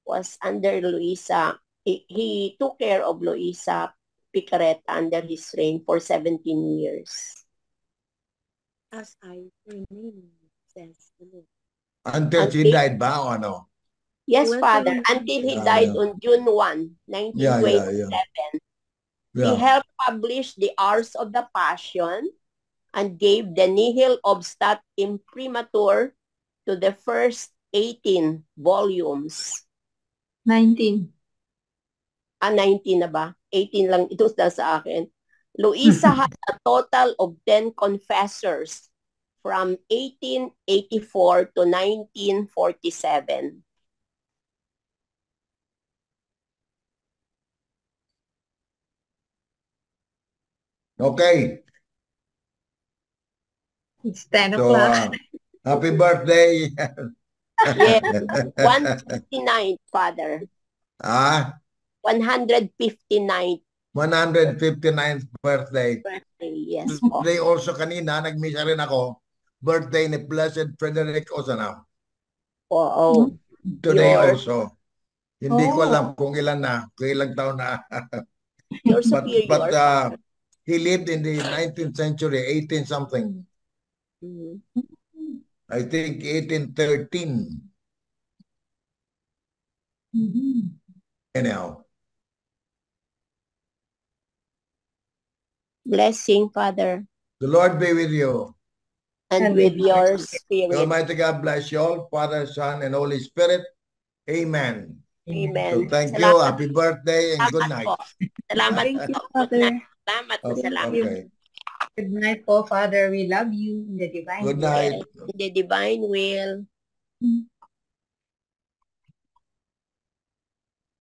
Was under Luisa. He took care of Luisa Picaretta under his reign for 17 years. As I remain, says the Lord. Until she died ba o ano? Yes, Father. Until he died on June 1, 1927. He helped publish the Hours of the Passion and gave the Nihil Obstat Imprimatur to the first 18 volumes. 19. 19 na ba? 18 lang ito sa akin. Luisa had a total of 10 confessors from 1884 to 1947. Okay. It's 10 So, o'clock. happy birthday. Yes, 159th, Father. 159th 159th birthday. birthday. Yes po. Today also kanina, nag-misa rin ako. Birthday ni Blessed Frederick Ozanam. Oo. Today Yours. also. Hindi ko alam kung ilan na, kung ilang taon na. Your but superior. he lived in the 19th century, 18 something. I think 1813. Anyhow. Blessing, Father. The Lord be with you. And with your The spirit. Almighty God bless you all, Father, Son, and Holy Spirit. Amen. Amen. So thank you. Salamat. Happy birthday and good Salamat night. po. Salamat Thank you, po. Good Father. night. Salamat po. Salamat. Okay. Good night po, Father. We love you in the divine Good will. night. Yes, in the divine will.